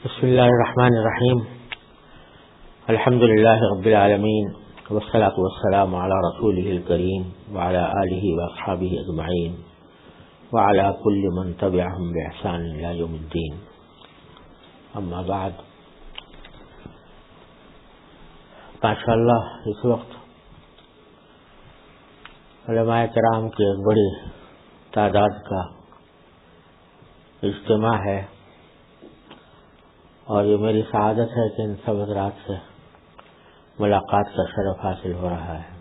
بسم اللہ الرحمن الرحیم الحمد للہ رب العالمین والصلاة والسلام علی رسولہ الکریم وعلی آلہ واصحابہ اجمعین وعلی کل من تبعہم بإحسان الی یوم الدین. اما بعد، ماشاءاللہ اس وقت علماء کرام کی ایک بڑی تعداد کا اجتماع ہے، اور یہ میری سعادت ہے کہ ان سب حضرات سے ملاقات کا شرف حاصل ہو رہا ہے.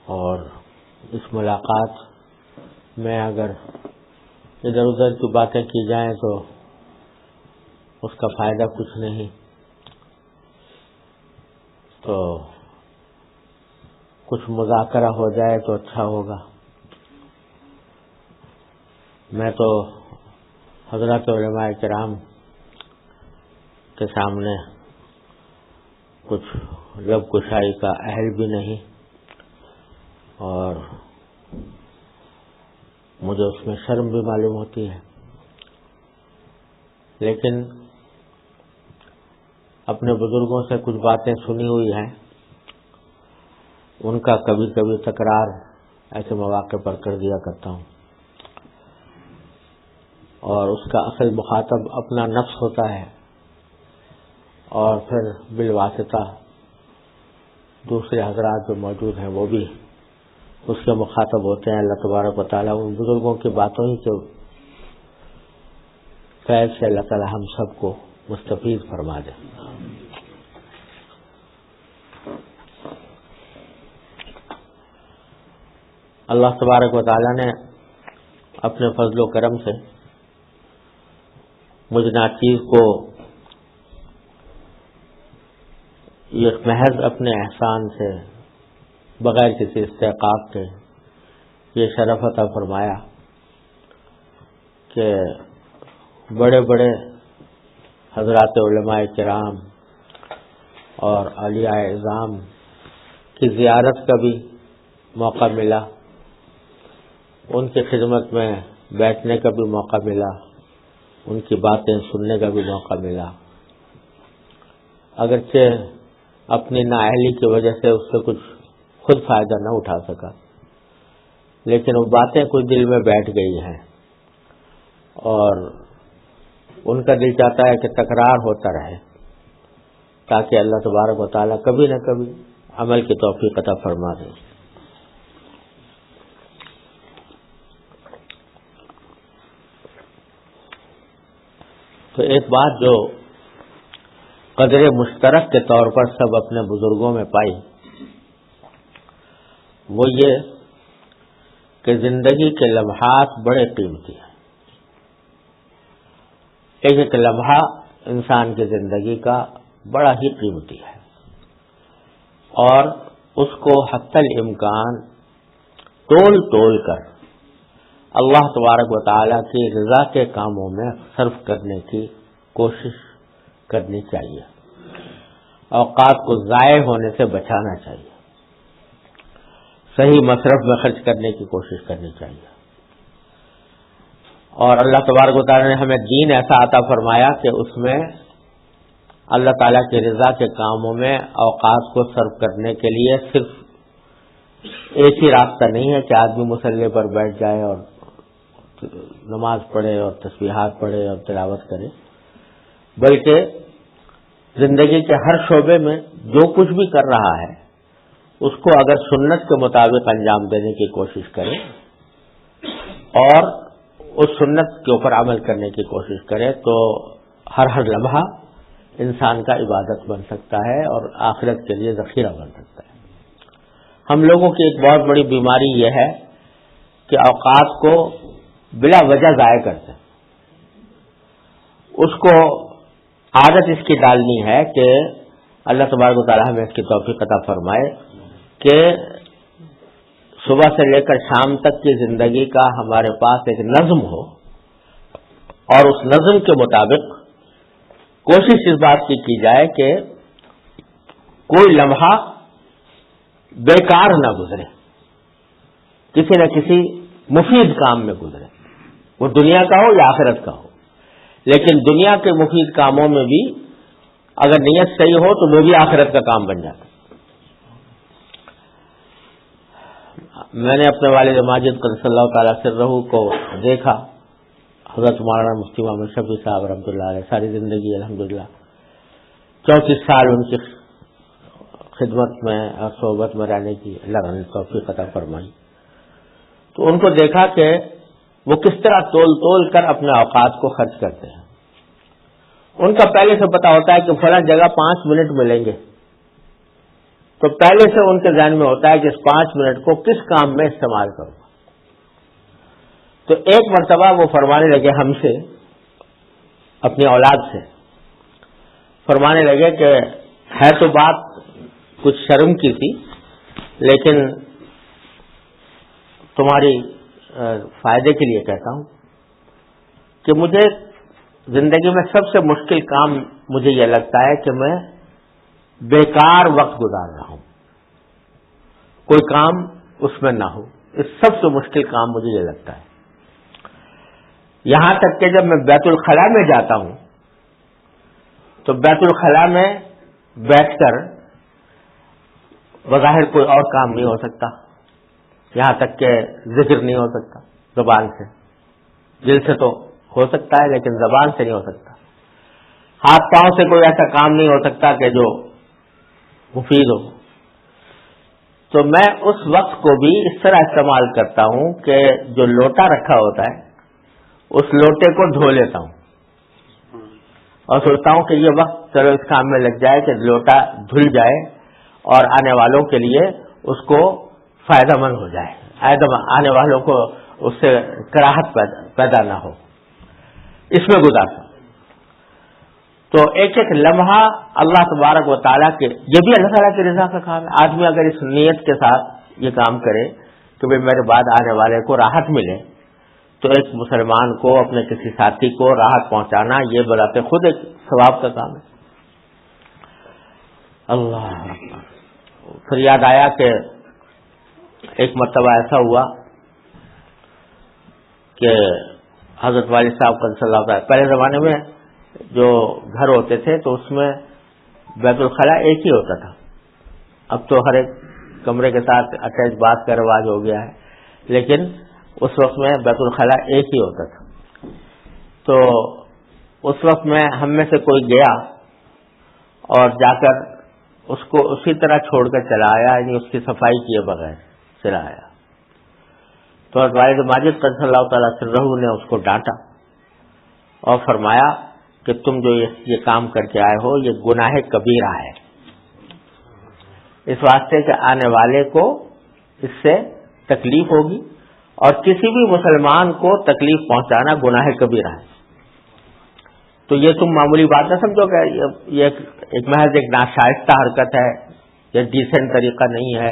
اور اس ملاقات میں اگر ادھر ادھر کی باتیں کی جائیں تو اس کا فائدہ کچھ نہیں، تو کچھ مذاکرہ ہو جائے تو اچھا ہوگا. میں تو حضرات علماء کرام کے سامنے کچھ لب کشائی کا اہل بھی نہیں، اور مجھے اس میں شرم بھی معلوم ہوتی ہے، لیکن اپنے بزرگوں سے کچھ باتیں سنی ہوئی ہیں، ان کا کبھی کبھی تکرار ایسے مواقع پر کر دیا کرتا ہوں. اور اس کا اصل مخاطب اپنا نفس ہوتا ہے، اور پھر بالواسطہ دوسرے حضرات جو موجود ہیں وہ بھی اس کے مخاطب ہوتے ہیں. اللہ تبارک و تعالیٰ ان بزرگوں کی باتوں ہی کے فیض سے اللہ تعالیٰ ہم سب کو مستفید فرما دے. اللہ تبارک و تعالیٰ نے اپنے فضل و کرم سے مجھ ناچیز کو یہ محض اپنے احسان سے بغیر کسی استحقاق کے یہ شرف عطا فرمایا کہ بڑے بڑے حضرات علماء کرام اور اولیاء اعظام کی زیارت کا بھی موقع ملا، ان کی خدمت میں بیٹھنے کا بھی موقع ملا، ان کی باتیں سننے کا بھی موقع ملا. اگرچہ اپنی نااہلی کی وجہ سے اس سے کچھ خود فائدہ نہ اٹھا سکا، لیکن وہ باتیں کچھ دل میں بیٹھ گئی ہیں، اور ان کا دل چاہتا ہے کہ تکرار ہوتا رہے تاکہ اللہ تبارک و تعالیٰ کبھی نہ کبھی عمل کی توفیق عطا فرما دے. تو ایک بات جو قدر مشترک کے طور پر سب اپنے بزرگوں میں پائی، وہ یہ کہ زندگی کے لمحات بڑے قیمتی ہیں. ایک ایک لمحہ انسان کی زندگی کا بڑا ہی قیمتی ہے، اور اس کو حتی الامکان ٹول کر اللہ تبارک و تعالیٰ کی رضا کے کاموں میں صرف کرنے کی کوشش کرنی چاہیے. اوقات کو ضائع ہونے سے بچانا چاہیے، صحیح مصرف میں خرچ کرنے کی کوشش کرنی چاہیے. اور اللہ تبارک و تعالیٰ نے ہمیں دین ایسا عطا فرمایا کہ اس میں اللہ تعالیٰ کی رضا کے کاموں میں اوقات کو صرف کرنے کے لیے صرف ایک ہی راستہ نہیں ہے کہ آدمی مصلی پر بیٹھ جائے اور نماز پڑھے اور تسبیحات پڑھے اور تلاوت کرے، بلکہ زندگی کے ہر شعبے میں جو کچھ بھی کر رہا ہے اس کو اگر سنت کے مطابق انجام دینے کی کوشش کرے اور اس سنت کے اوپر عمل کرنے کی کوشش کرے تو ہر لمحہ انسان کا عبادت بن سکتا ہے اور آخرت کے لیے ذخیرہ بن سکتا ہے. ہم لوگوں کی ایک بہت بڑی بیماری یہ ہے کہ اوقات کو بلا وجہ ضائع کرتے ہیں. اس کو عادت اس کی ڈالنی ہے کہ اللہ تبارک و تعالیٰ ہمیں اس کی توفیق عطا فرمائے کہ صبح سے لے کر شام تک کی زندگی کا ہمارے پاس ایک نظم ہو، اور اس نظم کے مطابق کوشش اس بات کی جائے کہ کوئی لمحہ بیکار نہ گزرے، کسی نہ کسی مفید کام میں گزرے، وہ دنیا کا ہو یا آخرت کا ہو. لیکن دنیا کے مفید کاموں میں بھی اگر نیت صحیح ہو تو وہ بھی آخرت کا کام بن جاتا. میں نے اپنے والد ماجد قدس اللہ تعالیٰ سرہ کو دیکھا، حضرت مولانا مفتی محمد شفیع صاحب رحمۃ اللہ علیہ، ساری زندگی الحمدللہ 34 سال ان کی خدمت میں اور صحبت میں رہنے کی اللہ نے توفیق عطا فرمائی. تو ان کو دیکھا کہ وہ کس طرح تول تول کر اپنے اوقات کو خرچ کرتے ہیں. ان کا پہلے سے پتا ہوتا ہے کہ فلاں جگہ 5 منٹ ملیں گے، تو پہلے سے ان کے ذہن میں ہوتا ہے کہ اس 5 منٹ کو کس کام میں استعمال کروں. تو ایک مرتبہ وہ فرمانے لگے ہم سے، اپنی اولاد سے فرمانے لگے کہ ہے تو بات کچھ شرم کی تھی، لیکن تمہاری فائدے کے لیے کہتا ہوں کہ مجھے زندگی میں سب سے مشکل کام مجھے یہ لگتا ہے کہ میں بیکار وقت گزار رہا ہوں، کوئی کام اس میں نہ ہو. اس سب سے مشکل کام مجھے یہ لگتا ہے. یہاں تک کہ جب میں بیت الخلاء میں جاتا ہوں تو بیت الخلاء میں بیٹھ کر بظاہر کوئی اور کام نہیں ہو سکتا، یہاں تک کہ ذکر نہیں ہو سکتا زبان سے، دل سے تو ہو سکتا ہے لیکن زبان سے نہیں ہو سکتا. ہاتھ پاؤں سے کوئی ایسا کام نہیں ہو سکتا کہ جو مفید ہو. تو میں اس وقت کو بھی اس طرح استعمال کرتا ہوں کہ جو لوٹا رکھا ہوتا ہے اس لوٹے کو دھو لیتا ہوں اور سوچتا ہوں کہ یہ وقت چلو اس کام میں لگ جائے کہ لوٹا دھل جائے اور آنے والوں کے لیے اس کو فائدہ مند ہو جائے، آنے والوں کو اس سے کراہت پیدا نہ ہو، اس میں گزارتا. تو ایک ایک لمحہ اللہ تبارک و تعالیٰ کے، یہ بھی اللہ تعالیٰ کی رضا کا کام ہے. آدمی اگر اس نیت کے ساتھ یہ کام کرے کہ بھئی میرے بعد آنے والے کو راحت ملے، تو ایک مسلمان کو اپنے کسی ساتھی کو راحت پہنچانا یہ بذات خود ایک ثواب کا کام ہے. اللہ پھر یاد آیا کہ ایک مرتبہ ایسا ہوا کہ حضرت والد صاحب قدس اللہ تعالیٰ، پہلے زمانے میں جو گھر ہوتے تھے تو اس میں بیت الخلاء ایک ہی ہوتا تھا. اب تو ہر ایک کمرے کے ساتھ اٹیچ باتھ کا رواج ہو گیا ہے، لیکن اس وقت میں بیت الخلاء ایک ہی ہوتا تھا. تو اس وقت میں ہم میں سے کوئی گیا اور جا کر اس کو اسی طرح چھوڑ کر چلا آیا، یعنی اس کی صفائی کیے بغیر چلا آیا. تو والد ماجد قدس اللہ تعالیٰ سرہ نے اس کو ڈانٹا اور فرمایا کہ تم جو یہ کام کر کے آئے ہو یہ گناہ کبیرہ ہے، اس واسطے کہ آنے والے کو اس سے تکلیف ہوگی اور کسی بھی مسلمان کو تکلیف پہنچانا گناہ کبیرہ ہے. تو یہ تم معمولی بات نہ سمجھو کہ یہ ایک محض ایک ناشائستہ حرکت ہے، یہ ڈیسنٹ طریقہ نہیں ہے،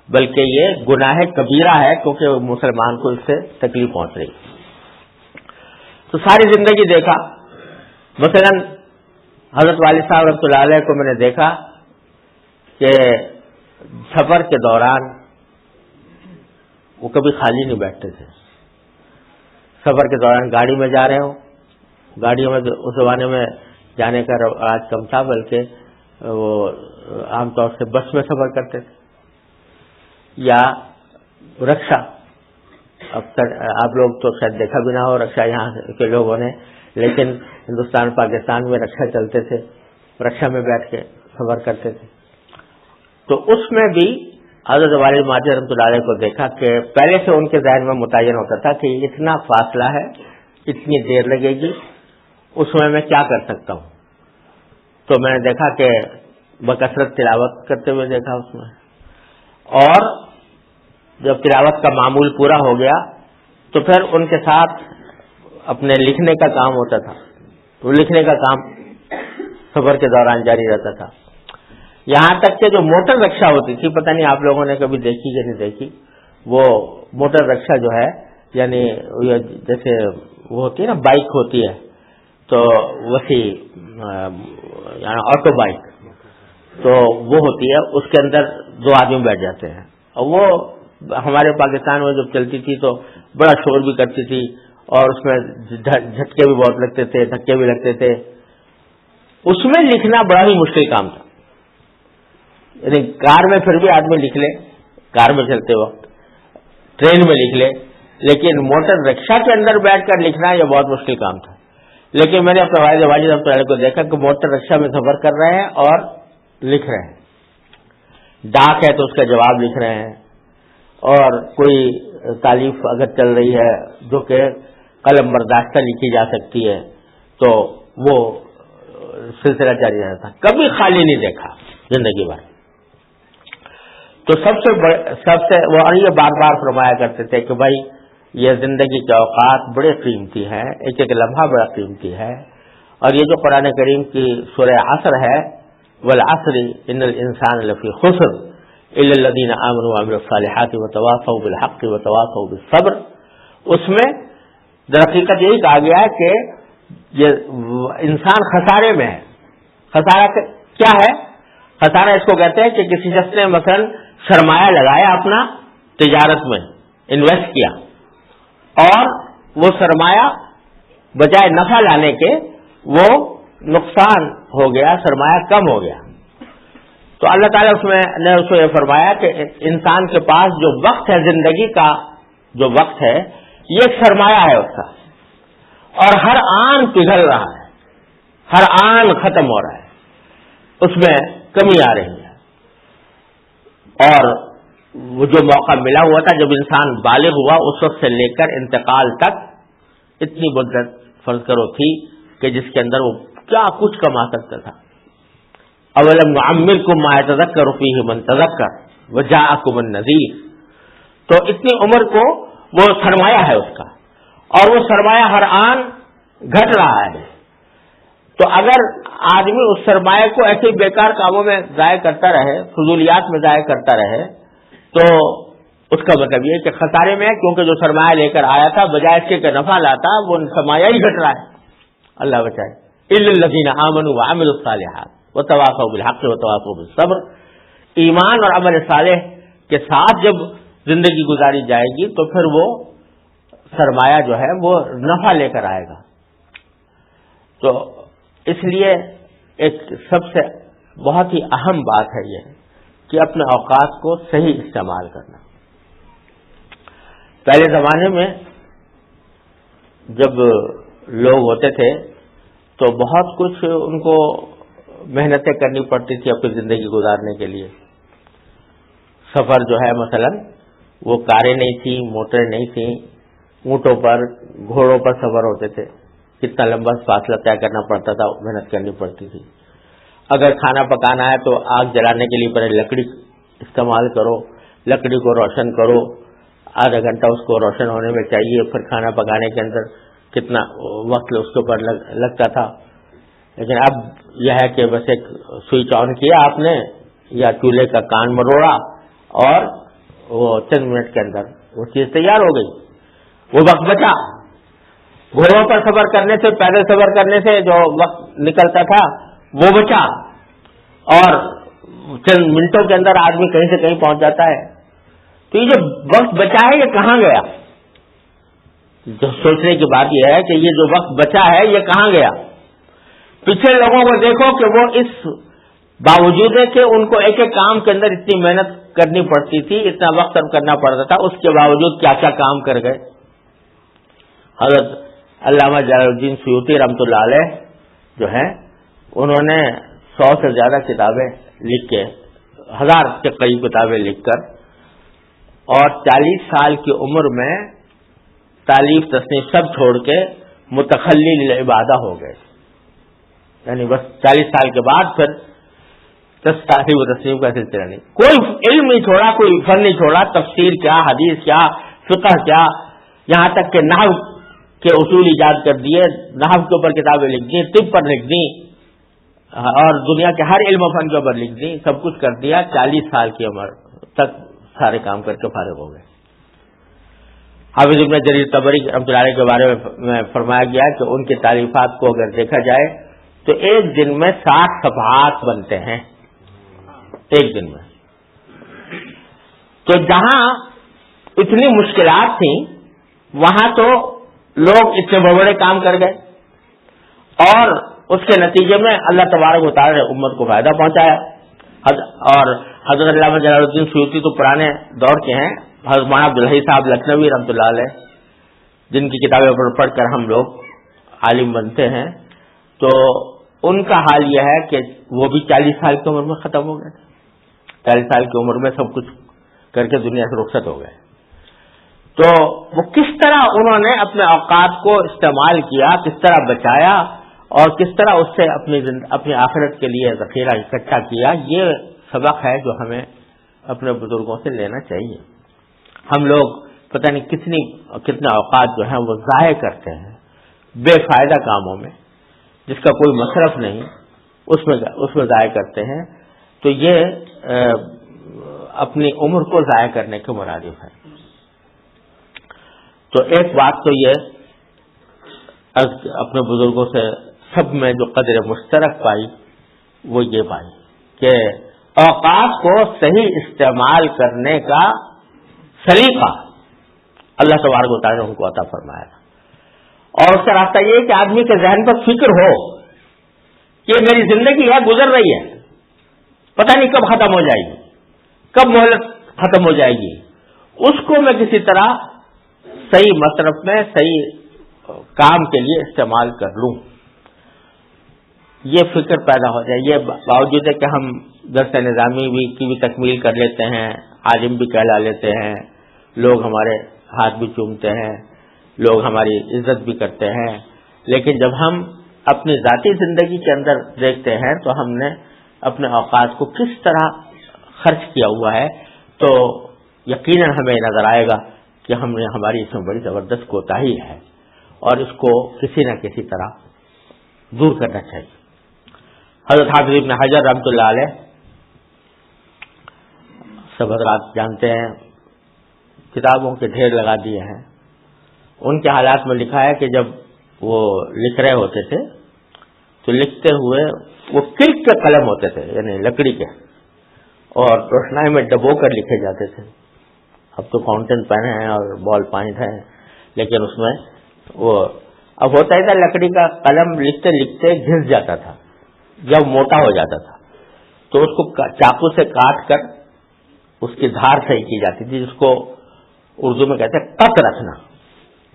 بلکہ یہ گناہ کبیرہ ہے کیونکہ مسلمان کو اس سے تکلیف پہنچ رہی. تو ساری زندگی دیکھا، مثلا حضرت والد صاحب رحمۃ اللہ علیہ کو میں نے دیکھا کہ سفر کے دوران وہ کبھی خالی نہیں بیٹھتے تھے. سفر کے دوران گاڑی میں جا رہے ہوں، گاڑیوں میں اس زمانے میں جانے کا رواج کم تھا، بلکہ وہ عام طور سے بس میں سفر کرتے تھے یا رکشا. اب آپ لوگ تو شاید دیکھا بھی نہ ہو رکشا یہاں کے لوگوں نے، لیکن ہندوستان پاکستان میں رکشا چلتے تھے، رکشا میں بیٹھ کے سفر کرتے تھے. تو اس میں بھی حضرت والد ماجد رحمۃ اللہ علیہ کو دیکھا کہ پہلے سے ان کے ذہن میں متعین ہوتا تھا کہ اتنا فاصلہ ہے، اتنی دیر لگے گی، اس میں کیا کر سکتا ہوں. تو میں نے دیکھا کہ بکثرت تلاوت کرتے ہوئے دیکھا اس میں، اور جب تلاوت کا معمول پورا ہو گیا تو پھر ان کے ساتھ اپنے لکھنے کا کام ہوتا تھا. تو لکھنے کا کام سفر کے دوران جاری رہتا تھا. یہاں تک کہ جو موٹر رکشا ہوتی تھی، پتہ نہیں آپ لوگوں نے کبھی دیکھی کہ نہیں دیکھی، وہ موٹر رکشا جو ہے یعنی جیسے وہ ہوتی ہے نا، بائک ہوتی ہے تو وسیع یعنی آٹو بائک، تو وہ ہوتی ہے، اس کے اندر 2 آدمی بیٹھ جاتے ہیں. اور وہ ہمارے پاکستان میں جب چلتی تھی تو بڑا شور بھی کرتی تھی اور اس میں جھٹکے بھی بہت لگتے تھے، دھکے بھی لگتے تھے. اس میں لکھنا بڑا ہی مشکل کام تھا. یعنی کار میں پھر بھی آدمی لکھ لے، کار میں چلتے وقت، ٹرین میں لکھ لے، لیکن موٹر رکشا کے اندر بیٹھ کر لکھنا یہ بہت مشکل کام تھا. لیکن میں نے اپنے والد واجد رحمۃ اللہ علیہ کو دیکھا کہ موٹر رکشا میں سفر کر رہے ہیں اور لکھ رہے ہیں. ڈاک ہے تو اس کا جواب لکھ رہے ہیں، اور کوئی تالیف اگر چل رہی ہے جو کہ قلم برداشتہ لکھی جا سکتی ہے تو وہ سلسلہ جاری رہتا. کبھی خالی نہیں دیکھا زندگی بھر. تو سب سے وہ اور یہ بار بار فرمایا کرتے تھے کہ بھائی یہ زندگی کے اوقات بڑے قیمتی ہیں، ایک ایک لمحہ بڑا قیمتی ہے. اور یہ جو قرآن کریم کی سورہ عصر ہے، والعصر ان الانسان لفی خسر الا الذین آمنوا وعملوا الصالحات وتواصوا بالحق وتواصوا بالصبر، اس میں در حقیقت یہی کہا گیا ہے کہ یہ انسان خسارے میں ہے. خسارہ کیا ہے؟ خسارہ اس کو کہتے ہیں کہ کسی شخص نے مثلا سرمایہ لگایا اپنا تجارت میں، انویسٹ کیا، اور وہ سرمایہ بجائے نفع لانے کے وہ نقصان ہو گیا، سرمایہ کم ہو گیا. تو اللہ تعالیٰ نے اس کو یہ فرمایا کہ انسان کے پاس جو وقت ہے، زندگی کا جو وقت ہے، یہ ایک سرمایہ ہے اس کا، اور ہر آن پگھل رہا ہے، ہر آن ختم ہو رہا ہے، اس میں کمی آ رہی ہے. اور وہ جو موقع ملا ہوا تھا جب انسان بالغ ہوا، اس وقت سے لے کر انتقال تک اتنی مدت فرض کرو تھی کہ جس کے اندر وہ کیا کچھ کما سکتا تھا. اولم نعمرکم ما یتذکر فیہ من تذکر وجاءکم النذیر. تو اتنی عمر کو وہ سرمایہ ہے اس کا، اور وہ سرمایہ ہر آن گھٹ رہا ہے. تو اگر آدمی اس سرمایہ کو ایسے بیکار کاموں میں ضائع کرتا رہے، فضولیات میں ضائع کرتا رہے، تو اس کا مطلب یہ کہ خسارے میں ہے، کیونکہ جو سرمایہ لے کر آیا تھا بجائے اس کے کہ نفع لاتا، وہ سرمایہ ہی گھٹ رہا ہے. اللہ بچائے. الا الذین آمنوا وعملوا الصالحات وتواصوا بالحق وتواصوا بالصبر. ایمان اور عمل صالح کے ساتھ جب زندگی گزاری جائے گی تو پھر وہ سرمایہ جو ہے وہ نفع لے کر آئے گا. تو اس لیے ایک سب سے بہت ہی اہم بات ہے یہ کہ اپنے اوقات کو صحیح استعمال کرنا. پہلے زمانے میں جب لوگ ہوتے تھے تو بہت کچھ ان کو محنتیں کرنی پڑتی تھی اپنی زندگی گزارنے کے لیے. سفر جو ہے مثلا وہ کاریں نہیں تھیں، موٹریں نہیں تھیں، اونٹوں پر گھوڑوں پر سفر ہوتے تھے. کتنا لمبا فاصلہ طے کرنا پڑتا تھا، محنت کرنی پڑتی تھی. اگر کھانا پکانا ہے تو آگ جلانے کے لیے پہلے لکڑی استعمال کرو، لکڑی کو روشن کرو، آدھا گھنٹہ اس کو روشن ہونے میں چاہیے، پھر کھانا پکانے کے اندر کتنا وقت اس کے اوپر لگتا تھا. لیکن اب یہ ہے کہ بس ایک سوئچ آن کیا آپ نے یا چولہے کا کان مروڑا اور وہ چند منٹ کے اندر وہ چیز تیار ہو گئی. وہ وقت بچا. گھوڑوں پر سفر کرنے سے، پیدل سفر کرنے سے جو وقت نکلتا تھا وہ بچا، اور چند منٹوں کے اندر آدمی کہیں سے کہیں پہنچ جاتا ہے. تو یہ جو وقت بچا ہے یہ کہاں گیا؟ جو سوچنے کی بات یہ ہے کہ یہ جو وقت بچا ہے یہ کہاں گیا؟ پچھلے لوگوں کو دیکھو کہ وہ اس باوجود ہے کہ ان کو ایک ایک کام کے اندر اتنی محنت کرنی پڑتی تھی، اتنا وقت صرف کرنا پڑتا تھا، اس کے باوجود کیا کیا کام کر گئے. حضرت علامہ جلال الدین سیوطی رحمۃ اللہ علیہ جو ہیں انہوں نے 100 سے زیادہ کتابیں لکھ کے، 1000 کے قریب کتابیں لکھ کر، اور 40 سال کی عمر میں تالیف تصنیف سب چھوڑ کے متخلی للعبادہ ہو گئے. یعنی بس 40 سال کے بعد پھر تالیف و تصنیف کا سلسلہ نہیں، کوئی علم نہیں چھوڑا، کوئی فن نہیں چھوڑا. تفسیر کیا، حدیث کیا، فقہ کیا، یہاں تک کہ نحو کے اصول ایجاد کر دیے، نحو کے اوپر کتابیں لکھ دی، طب پر لکھ دی، اور دنیا کے ہر علم و فن کے اوپر لکھ دی. سب کچھ کر دیا. 40 سال کی عمر تک سارے کام کر کے فارغ ہو گئے. حافظ ابن جریر طبری رحمۃ اللہ علیہ کے بارے میں فرمایا گیا کہ ان کی تالیفات کو اگر دیکھا جائے تو ایک دن میں 60 صفحات بنتے ہیں، ایک دن میں. تو جہاں اتنی مشکلات تھیں وہاں تو لوگ اتنے بڑے بڑے کام کر گئے اور اس کے نتیجے میں اللہ تبارک و تعالی نے امت کو فائدہ پہنچایا. اور حضرت علامہ جلال الدین سیوطی تو پرانے دور کے ہیں. حضرت مولانا عبدالحی صاحب لکھنوی رحمۃ اللہ علیہ جن کی کتابیں پڑھ کر ہم لوگ عالم بنتے ہیں, تو ان کا حال یہ ہے کہ وہ بھی 40 سال کی عمر میں ختم ہو گئے تھے. 40 سال کی عمر میں سب کچھ کر کے دنیا سے رخصت ہو گئے. تو وہ کس طرح انہوں نے اپنے اوقات کو استعمال کیا, کس طرح بچایا اور کس طرح اس سے اپنی آخرت کے لیے ذخیرہ اکٹھا کیا, یہ سبق ہے جو ہمیں اپنے بزرگوں سے لینا چاہیے. ہم لوگ پتہ نہیں کتنے اوقات جو ہیں وہ ضائع کرتے ہیں بے فائدہ کاموں میں جس کا کوئی مصرف نہیں, اس میں ضائع کرتے ہیں. تو یہ اپنی عمر کو ضائع کرنے کے مرادف ہے. تو ایک بات تو یہ اپنے بزرگوں سے سب میں جو قدر مشترک پائی وہ یہ پائی کہ اوقات کو صحیح استعمال کرنے کا سلیقہ اللہ تبارک و تعالیٰ نے ان کو عطا فرمایا. اور اس کا راستہ یہ ہے کہ آدمی کے ذہن پر فکر ہو کہ میری زندگی ہے, گزر رہی ہے, پتہ نہیں کب ختم ہو جائے گی, کب مہلت ختم ہو جائے گی, اس کو میں کسی طرح صحیح مصرف میں صحیح کام کے لیے استعمال کر لوں. یہ فکر پیدا ہو جائے. یہ باوجود ہے کہ ہم درس نظامی کی بھی تکمیل کر لیتے ہیں, عالم بھی کہلا لیتے ہیں, لوگ ہمارے ہاتھ بھی چومتے ہیں, لوگ ہماری عزت بھی کرتے ہیں, لیکن جب ہم اپنی ذاتی زندگی کے اندر دیکھتے ہیں تو ہم نے اپنے اوقات کو کس طرح خرچ کیا ہوا ہے تو یقیناً ہمیں نظر آئے گا کہ ہم نے ہماری اس میں بڑی زبردست کوتاہی ہے اور اس کو کسی نہ کسی طرح دور کرنا چاہیے. حضرت حافظ ابن حجر رحمۃ اللہ علیہ سب حضرات جانتے ہیں, کتابوں کے ڈھیر لگا دیے ہیں. ان کے حالات میں لکھا ہے کہ جب وہ لکھ رہے ہوتے تھے تو لکھتے ہوئے وہ کلک کے قلم ہوتے تھے, یعنی لکڑی کے, اور روشنائی میں ڈبو کر لکھے جاتے تھے. اب تو فاؤنٹین پین ہے اور بال پوائنٹ ہے, لیکن اس میں وہ اب ہوتا ہی تھا لکڑی کا قلم لکھتے لکھتے گھس جاتا تھا, جب موٹا ہو جاتا تھا تو اس کو چاقو سے کاٹ کر اس کی دھار صحیح کی جاتی تھی, جس کو اردو میں کہتے ہیں قط رکھنا,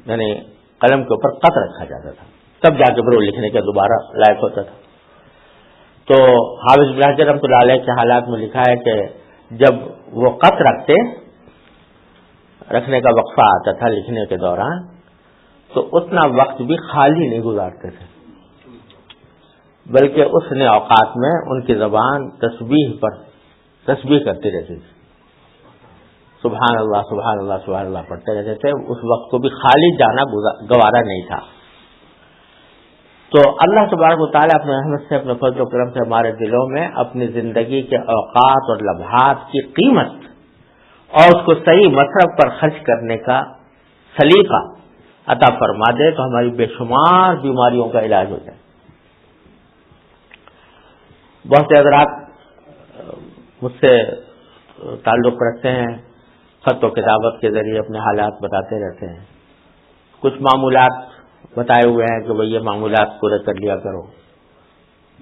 یعنی قلم کے اوپر قط رکھا جاتا تھا, تب جا کے پھر وہ لکھنے کے دوبارہ لائق ہوتا تھا. تو حافظ ابن حجر رحمۃ اللہ علیہ کے حالات میں لکھا ہے کہ جب وہ قط رکھنے کا وقفہ آتا تھا لکھنے کے دوران تو اتنا وقت بھی خالی نہیں گزارتے تھے, بلکہ اس نے اوقات میں ان کی زبان تسبیح کرتی رہتی تھی. سبحان اللہ سبحان اللہ سبحان اللہ پڑھتے رہتے تھے. اس وقت کو بھی خالی جانا گوارا نہیں تھا. تو اللہ تبارک و تعالیٰ اپنے رحمت سے, اپنے فضل و کرم سے ہمارے دلوں میں اپنی زندگی کے اوقات اور لمحات کی قیمت اور اس کو صحیح مصرف پر خرچ کرنے کا سلیقہ عطا فرما دے تو ہماری بے شمار بیماریوں کا علاج ہو جائے. بہت سے حضرات مجھ سے تعلق رکھتے ہیں, خط و کتابت کے ذریعے اپنے حالات بتاتے رہتے ہیں. کچھ معمولات بتائے ہوئے ہیں کہ بھئی یہ معمولات پورے کر لیا کرو,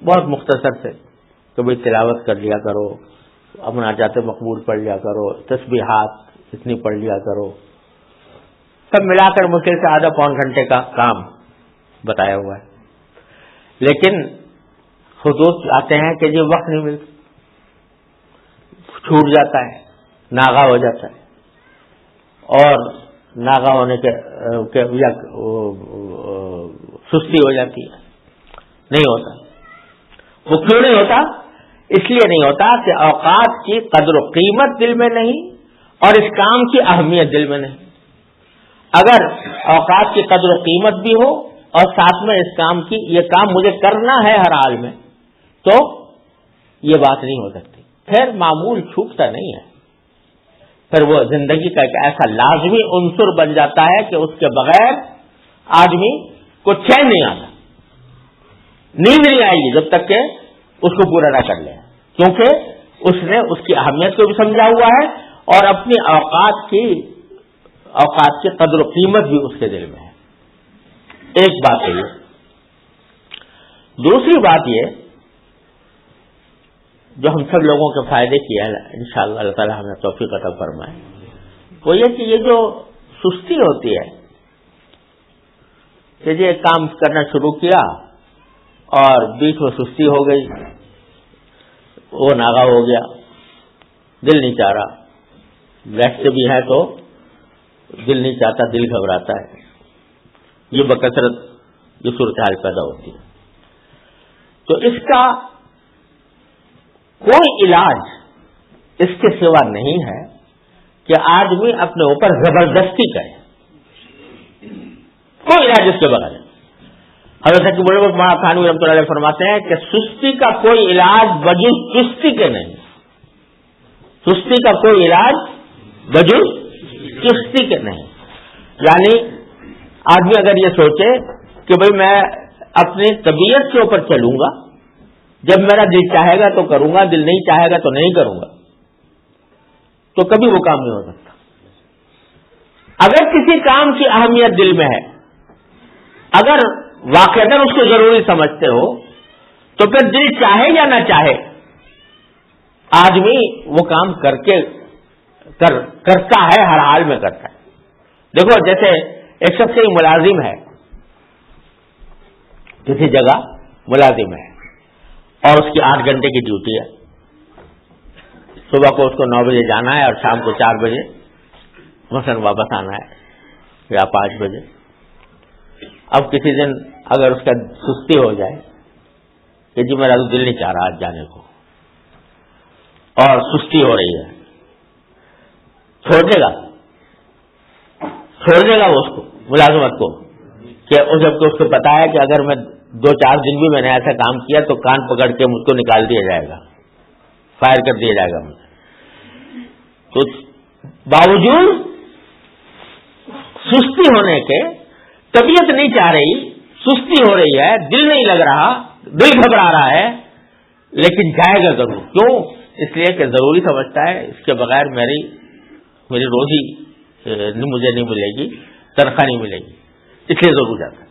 بہت مختصر سے, کبھی تلاوت کر لیا کرو, اپنا جاتے مقبول پڑھ لیا کرو, تسبیحات اتنی پڑھ لیا کرو, سب ملا کر مشکل سے آدھا پون گھنٹے کا کام بتایا ہوا ہے. لیکن خطوط آتے ہیں کہ یہ وقت نہیں ملتا, چھوٹ جاتا ہے, ناغا ہو جاتا ہے, اور ناغا ہونے کے یا سستی ہو جاتی ہے, نہیں ہوتا. وہ کیوں نہیں ہوتا؟ اس لیے نہیں ہوتا کہ اوقات کی قدر و قیمت دل میں نہیں اور اس کام کی اہمیت دل میں نہیں. اگر اوقات کی قدر و قیمت بھی ہو اور ساتھ میں اس کام کی, یہ کام مجھے کرنا ہے ہر حال میں, تو یہ بات نہیں ہو سکتی. پھر معمول چھوٹتا نہیں ہے, پھر وہ زندگی کا ایک ایسا لازمی عنصر بن جاتا ہے کہ اس کے بغیر آدمی کو چین نہیں آتا, نیند نہیں آئے گی جب تک کہ اس کو پورا نہ کر لے, کیونکہ اس نے اس کی اہمیت کو بھی سمجھا ہوا ہے اور اپنی اوقات کی قدر و قیمت بھی اس کے دل میں ہے. ایک بات ہے یہ. دوسری بات یہ جو ہم سب لوگوں کے فائدے کی ہے انشاءاللہ اللہ تعالی ہمیں توفیق عطا فرمائے، وہ یہ کہ یہ جو سستی ہوتی ہے کہ یہ کام کرنا شروع کیا اور بیچ میں سستی ہو گئی، وہ ناغا ہو گیا، دل نہیں چاہ رہا، بیٹھتے بھی ہے تو دل نہیں چاہتا، دل گھبراتا ہے، یہ بکثرت یہ صورتحال پیدا ہوتی ہے. تو اس کا کوئی علاج اس کے سوا نہیں ہے کہ آدمی اپنے اوپر زبردستی کرے، کوئی علاج اس کے بغیر. حضرت حکیم الامت تھانوی رحمۃ اللہ علیہ فرماتے ہیں کہ سستی کا کوئی علاج بجز چستی کے نہیں، سستی کا کوئی علاج بجز چستی کے نہیں. یعنی آدمی اگر یہ سوچے کہ بھئی میں اپنی طبیعت کے اوپر چلوں گا، جب میرا دل چاہے گا تو کروں گا، دل نہیں چاہے گا تو نہیں کروں گا، تو کبھی وہ کام نہیں ہو سکتا. اگر کسی کام کی اہمیت دل میں ہے، اگر واقعتاً اس کو ضروری سمجھتے ہو، تو پھر دل چاہے یا نہ چاہے آدمی وہ کام کرتا ہے، ہر حال میں کرتا ہے. دیکھو جیسے ایک شخص کوئی ملازم ہے، کسی جگہ ملازم ہے اور اس کی 8 گھنٹے کی ڈیوٹی ہے، صبح کو اس کو 9 بجے جانا ہے اور شام کو 4 بجے مثلاً واپس آنا ہے یا 5 بجے. اب کسی دن اگر اس کا سستی ہو جائے کہ جی میرا دل نہیں چاہ رہا آج جانے کو اور سستی ہو رہی ہے، چھوڑ دے گا وہ اس کو ملازمت کو، کہ جب کہ اس کو پتا ہے کہ اگر میں 2-4 دن بھی میں نے ایسا کام کیا تو کان پکڑ کے مجھ کو نکال دیا جائے گا، فائر کر دیا جائے گا مجھے. تو باوجود سستی ہونے کے، طبیعت نہیں چاہ رہی، سستی ہو رہی ہے، دل نہیں لگ رہا، دل گھبرا رہا ہے، لیکن جائے گا ضرور. کیوں؟ اس لیے کہ ضروری سمجھتا ہے اس کے بغیر میری روزی مجھے نہیں ملے گی، تنخواہ نہیں ملے گی، اس لیے ضرور جاتا ہے.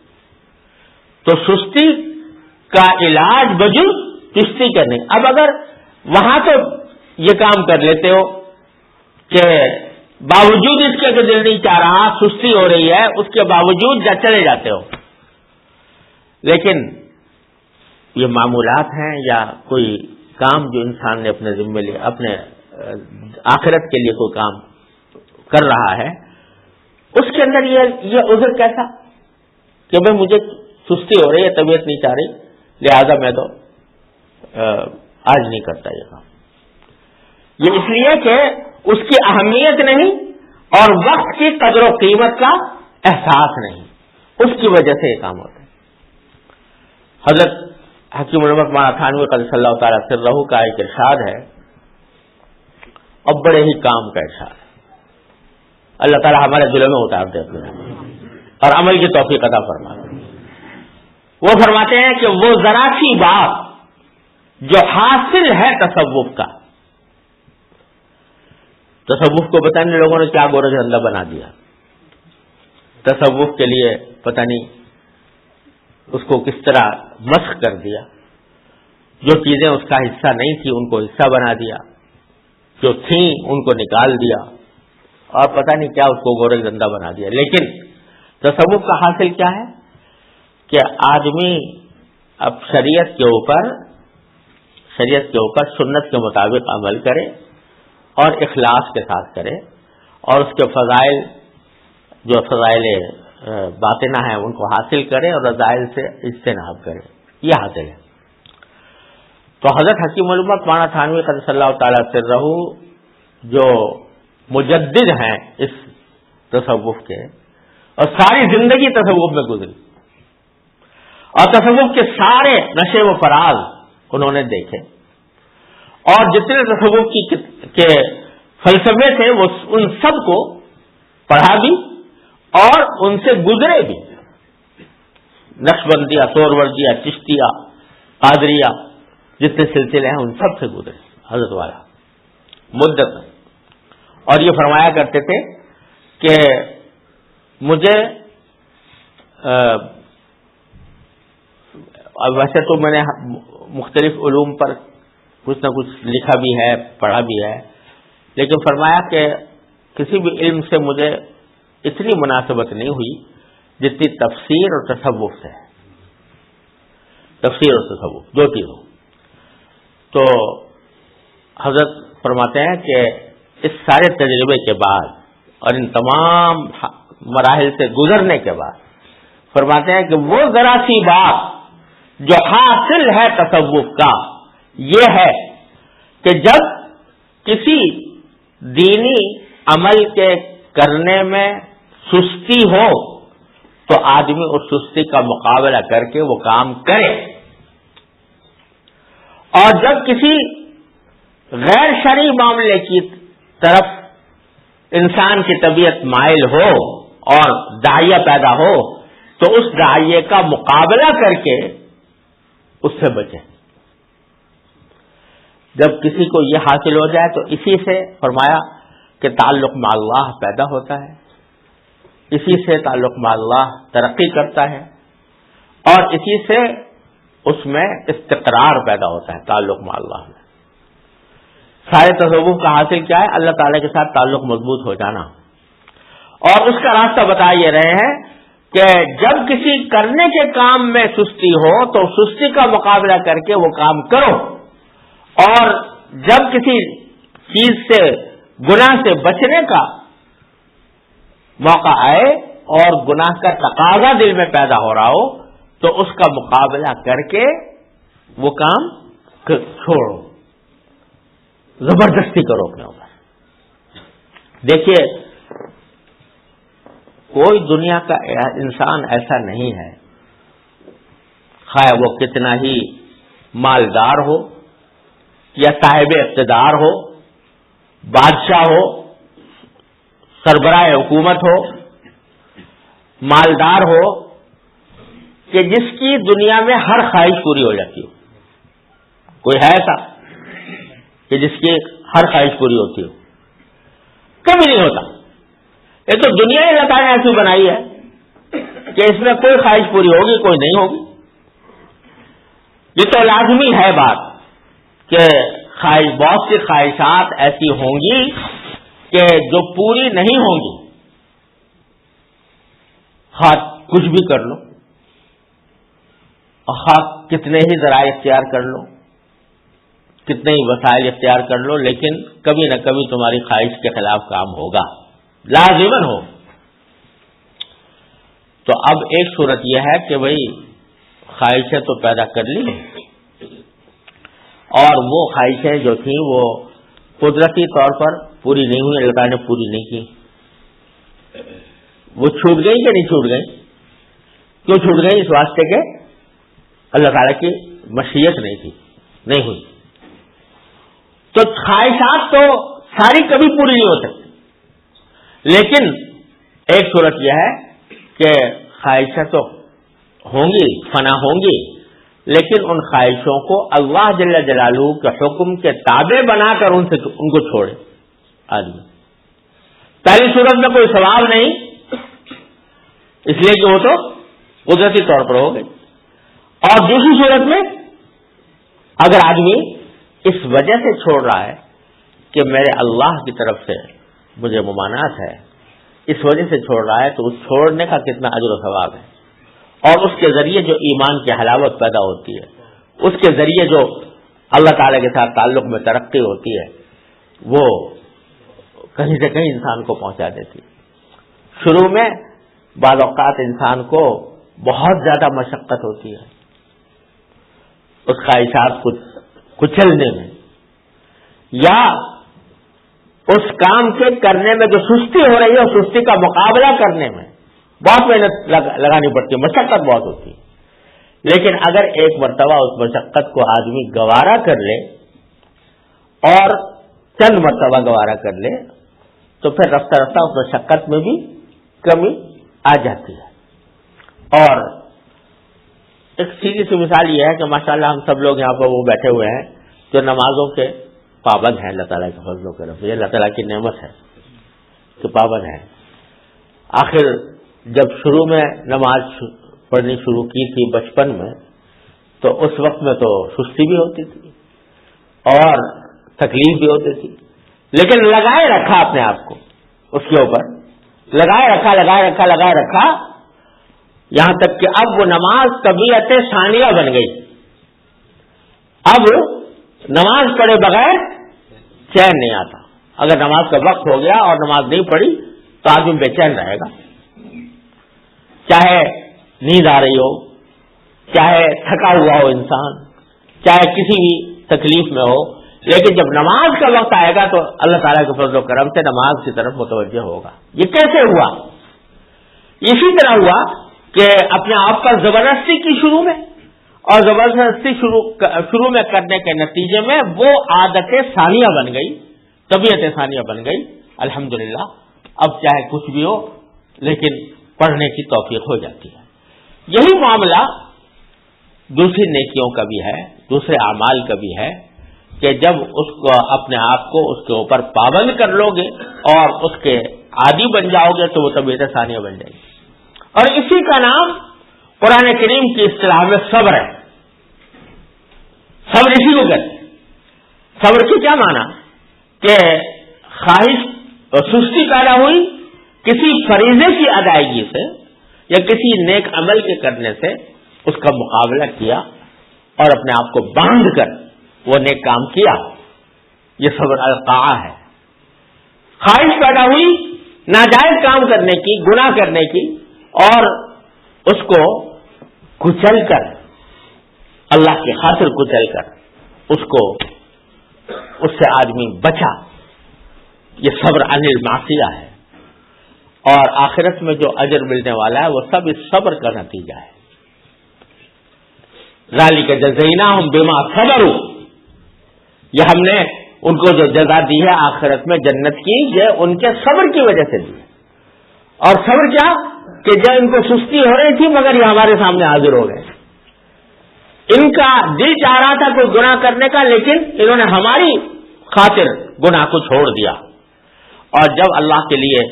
تو سستی کا علاج بجز چستی کا نہیں. اب اگر وہاں تو یہ کام کر لیتے ہو کہ باوجود اس کے کہ دل نہیں چاہ رہا، سستی ہو رہی ہے، اس کے باوجود چلے جاتے ہو، لیکن یہ معمولات ہیں یا کوئی کام جو انسان نے اپنے ذمے لے، اپنے آخرت کے لیے کوئی کام کر رہا ہے، اس کے اندر یہ عذر کیسا کہ بھئی مجھے سستی ہو رہی ہے، طبیعت نہیں چاہ رہی، لہذا میں تو آج نہیں کرتا یہ کام. یہ اس لیے کہ اس کی اہمیت نہیں اور وقت کی قدر و قیمت کا احساس نہیں، اس کی وجہ سے یہ کام ہوتا ہے. حضرت حکیم الامت مولانا تھانوی قدس اللہ تعالی سرہ کا ایک ارشاد ہے، اور بڑے ہی کام کا ارشاد ہے، اللہ تعالی ہمارے دلوں میں اتار دے اور عمل کی توفیق عطا فرمائے. وہ فرماتے ہیں کہ وہ ذرا سی بات جو حاصل ہے تصوف کا، تصوف کو پتہ نہیں لوگوں نے کیا گورج اندھا بنا دیا، تصوف کے لیے پتہ نہیں اس کو کس طرح مسخ کر دیا، جو چیزیں اس کا حصہ نہیں تھی ان کو حصہ بنا دیا، جو تھیں ان کو نکال دیا، اور پتہ نہیں کیا اس کو گورج اندھا بنا دیا. لیکن تصوف کا حاصل کیا ہے کہ آدمی اب شریعت کے اوپر سنت کے مطابق عمل کرے اور اخلاص کے ساتھ کرے، اور اس کے فضائل جو فضائل باطنہ ہیں ان کو حاصل کرے اور رذائل سے اجتناب کرے، یہ حاصل ہے. تو حضرت حکیم الامت مولانا تھانوی قدس اللہ تعالی سرہ جو مجدد ہیں اس تصوف کے، اور ساری زندگی تصوف میں گزری، اور تصوف کے سارے نشے و فراز انہوں نے دیکھے، اور جتنے تصوف کے فلسفے تھے وہ ان سب کو پڑھا بھی اور ان سے گزرے بھی. نقشبندیہ، سوروردیہ، چشتیہ، قادریہ، جتنے سلسلے ہیں ان سب سے گزرے حضرت والا مدت میں. اور یہ فرمایا کرتے تھے کہ مجھے اور ویسے تو میں نے مختلف علوم پر کچھ نہ کچھ لکھا بھی ہے، پڑھا بھی ہے، لیکن فرمایا کہ کسی بھی علم سے مجھے اتنی مناسبت نہیں ہوئی جتنی تفسیر اور تصوف سے. تفسیر اور تصوف دو چیزوں. تو حضرت فرماتے ہیں کہ اس سارے تجربے کے بعد اور ان تمام مراحل سے گزرنے کے بعد فرماتے ہیں کہ وہ ذرا سی بات جو حاصل ہے تصوف کا یہ ہے کہ جب کسی دینی عمل کے کرنے میں سستی ہو تو آدمی اس سستی کا مقابلہ کر کے وہ کام کرے، اور جب کسی غیر شرعی معاملے کی طرف انسان کی طبیعت مائل ہو اور داعیہ پیدا ہو تو اس داعیے کا مقابلہ کر کے اس سے بچے. جب کسی کو یہ حاصل ہو جائے تو اسی سے فرمایا کہ تعلق مع اللہ پیدا ہوتا ہے، اسی سے تعلق مع اللہ ترقی کرتا ہے، اور اسی سے اس میں استقرار پیدا ہوتا ہے تعلق مع اللہ میں. سارے تصوف کا حاصل کیا ہے؟ اللہ تعالی کے ساتھ تعلق مضبوط ہو جانا. اور اس کا راستہ بتا یہ رہے ہیں کہ جب کسی کرنے کے کام میں سستی ہو تو سستی کا مقابلہ کر کے وہ کام کرو، اور جب کسی چیز سے گناہ سے بچنے کا موقع آئے اور گناہ کا تقاضا دل میں پیدا ہو رہا ہو تو اس کا مقابلہ کر کے وہ کام چھوڑو، زبردستی کرو اپنے اوپر. دیکھیے کوئی دنیا کا انسان ایسا نہیں ہے، خواہ وہ کتنا ہی مالدار ہو یا صاحب اقتدار ہو، بادشاہ ہو، سربراہ حکومت ہو، مالدار ہو، کہ جس کی دنیا میں ہر خواہش پوری ہو جاتی ہو. کوئی ہے ایسا کہ جس کی ہر خواہش پوری ہوتی ہو؟ کبھی نہیں ہوتا. یہ تو دنیا ہی اللہ تعالیٰ نے ایسی بنائی ہے کہ اس میں کوئی خواہش پوری ہوگی کوئی نہیں ہوگی. یہ تو لازمی ہے بات کہ بہت سی خواہشات ایسی ہوں گی کہ جو پوری نہیں ہوں گی، خواہ کچھ بھی کر لو، خواہ کتنے ہی ذرائع اختیار کر لو، کتنے ہی وسائل اختیار کر لو، لیکن کبھی نہ کبھی تمہاری خواہش کے خلاف کام ہوگا، لازماً ہو. تو اب ایک صورت یہ ہے کہ بھئی خواہشیں تو پیدا کر لی، اور وہ خواہشیں جو تھیں وہ قدرتی طور پر پوری نہیں ہوئی، اللہ تعالیٰ نے پوری نہیں کی. وہ چھوٹ گئی کہ نہیں چھوٹ گئی؟ کیوں چھوٹ گئی؟ اس واسطے کہ اللہ تعالیٰ کی مشیت نہیں تھی، نہیں ہوئی. تو خواہشات تو ساری کبھی پوری نہیں ہو سکتی، لیکن ایک صورت یہ ہے کہ خواہشیں تو ہوں گی، فنا ہوں گی، لیکن ان خواہشوں کو اللہ جل جلالہ کے حکم کے تابع بنا کر ان کو چھوڑے آدمی. پہلی صورت میں کوئی ثواب نہیں، اس لیے کہ وہ تو قدرتی طور پر ہو گئی. اور دوسری صورت میں اگر آدمی اس وجہ سے چھوڑ رہا ہے کہ میرے اللہ کی طرف سے مجھے ممانعت ہے، اس وجہ سے چھوڑ رہا ہے، تو اس چھوڑنے کا کتنا اجر و ثواب ہے. اور اس کے ذریعے جو ایمان کی حلاوت پیدا ہوتی ہے، اس کے ذریعے جو اللہ تعالی کے ساتھ تعلق میں ترقی ہوتی ہے، وہ کہیں سے کہیں انسان کو پہنچا دیتی ہے. شروع میں بعض اوقات انسان کو بہت زیادہ مشقت ہوتی ہے اس خواہشات کو کچلنے میں، یا اس کام کے کرنے میں جو سستی ہو رہی ہے اس سستی کا مقابلہ کرنے میں بہت محنت لگانی پڑتی ہے، مشقت بہت ہوتی ہے. لیکن اگر ایک مرتبہ اس مشقت کو آدمی گوارا کر لے اور چند مرتبہ گوارا کر لے تو پھر رفتہ رفتہ اس مشقت میں بھی کمی آ جاتی ہے. اور ایک سیدھی سی مثال یہ ہے کہ ماشاءاللہ ہم سب لوگ یہاں پر وہ بیٹھے ہوئے ہیں جو نمازوں کے پابند ہیں، اللہ تعالیٰ کے فضل و کرم سے، یہ اللہ تعالیٰ کی نعمت ہے کہ پابند ہیں. آخر جب شروع میں نماز پڑھنی شروع کی تھی بچپن میں تو اس وقت میں تو سستی بھی ہوتی تھی اور تکلیف بھی ہوتی تھی، لیکن لگائے رکھا اپنے آپ کو اس کے اوپر، لگائے رکھا یہاں تک کہ اب وہ نماز طبیعت ثانیہ بن گئی. اب نماز پڑھے بغیر چین نہیں آتا. اگر نماز کا وقت ہو گیا اور نماز نہیں پڑھی تو آدمی بے چین رہے گا، چاہے نیند آ رہی ہو، چاہے تھکا ہوا ہو انسان، چاہے کسی بھی تکلیف میں ہو، لیکن جب نماز کا وقت آئے گا تو اللہ تعالیٰ کے فضل و کرم سے نماز کی طرف متوجہ ہوگا. یہ کیسے ہوا؟ اسی طرح ہوا کہ اپنے آپ پر زبردستی کی شروع میں، اور زبردستی شروع میں کرنے کے نتیجے میں وہ عادت ثانیہ بن گئی، طبیعت ثانیہ بن گئی. الحمدللہ اب چاہے کچھ بھی ہو لیکن پڑھنے کی توفیق ہو جاتی ہے. یہی معاملہ دوسری نیکیوں کا بھی ہے، دوسرے اعمال کا بھی ہے کہ جب اس کو اپنے آپ کو اس کے اوپر پابند کر لو گے اور اس کے عادی بن جاؤ گے تو وہ طبیعت ثانیہ بن جائے گی. اور اسی کا نام قرآن کریم کی اصطلاح میں صبر ہے. صبر اسی کو کہتے ہیں. صبر کی کیا معنی؟ کہ خواہش اور سستی پیدا ہوئی کسی فریضے کی ادائیگی سے یا کسی نیک عمل کے کرنے سے، اس کا مقابلہ کیا اور اپنے آپ کو باندھ کر وہ نیک کام کیا. یہ صبر القاع ہے. خواہش پیدا ہوئی ناجائز کام کرنے کی، گناہ کرنے کی، اور اس کو کچل کر، اللہ کی خاطر کچل کر اس سے آدمی بچا. یہ صبر عن المعصیہ ہے. اور آخرت میں جو اجر ملنے والا ہے وہ سب اس صبر کا نتیجہ ہے. ذالک جزیناہم بما صبروا، یہ ہم نے ان کو جو جزا دی ہے آخرت میں جنت کی، یہ ان کے صبر کی وجہ سے دی. اور صبر کیا کہ جب ان کو سستی ہو رہی تھی مگر یہ ہمارے سامنے حاضر ہو گئے. ان کا دل چاہ رہا تھا کوئی گناہ کرنے کا، لیکن انہوں نے ہماری خاطر گناہ کو چھوڑ دیا. اور جب اللہ کے لیے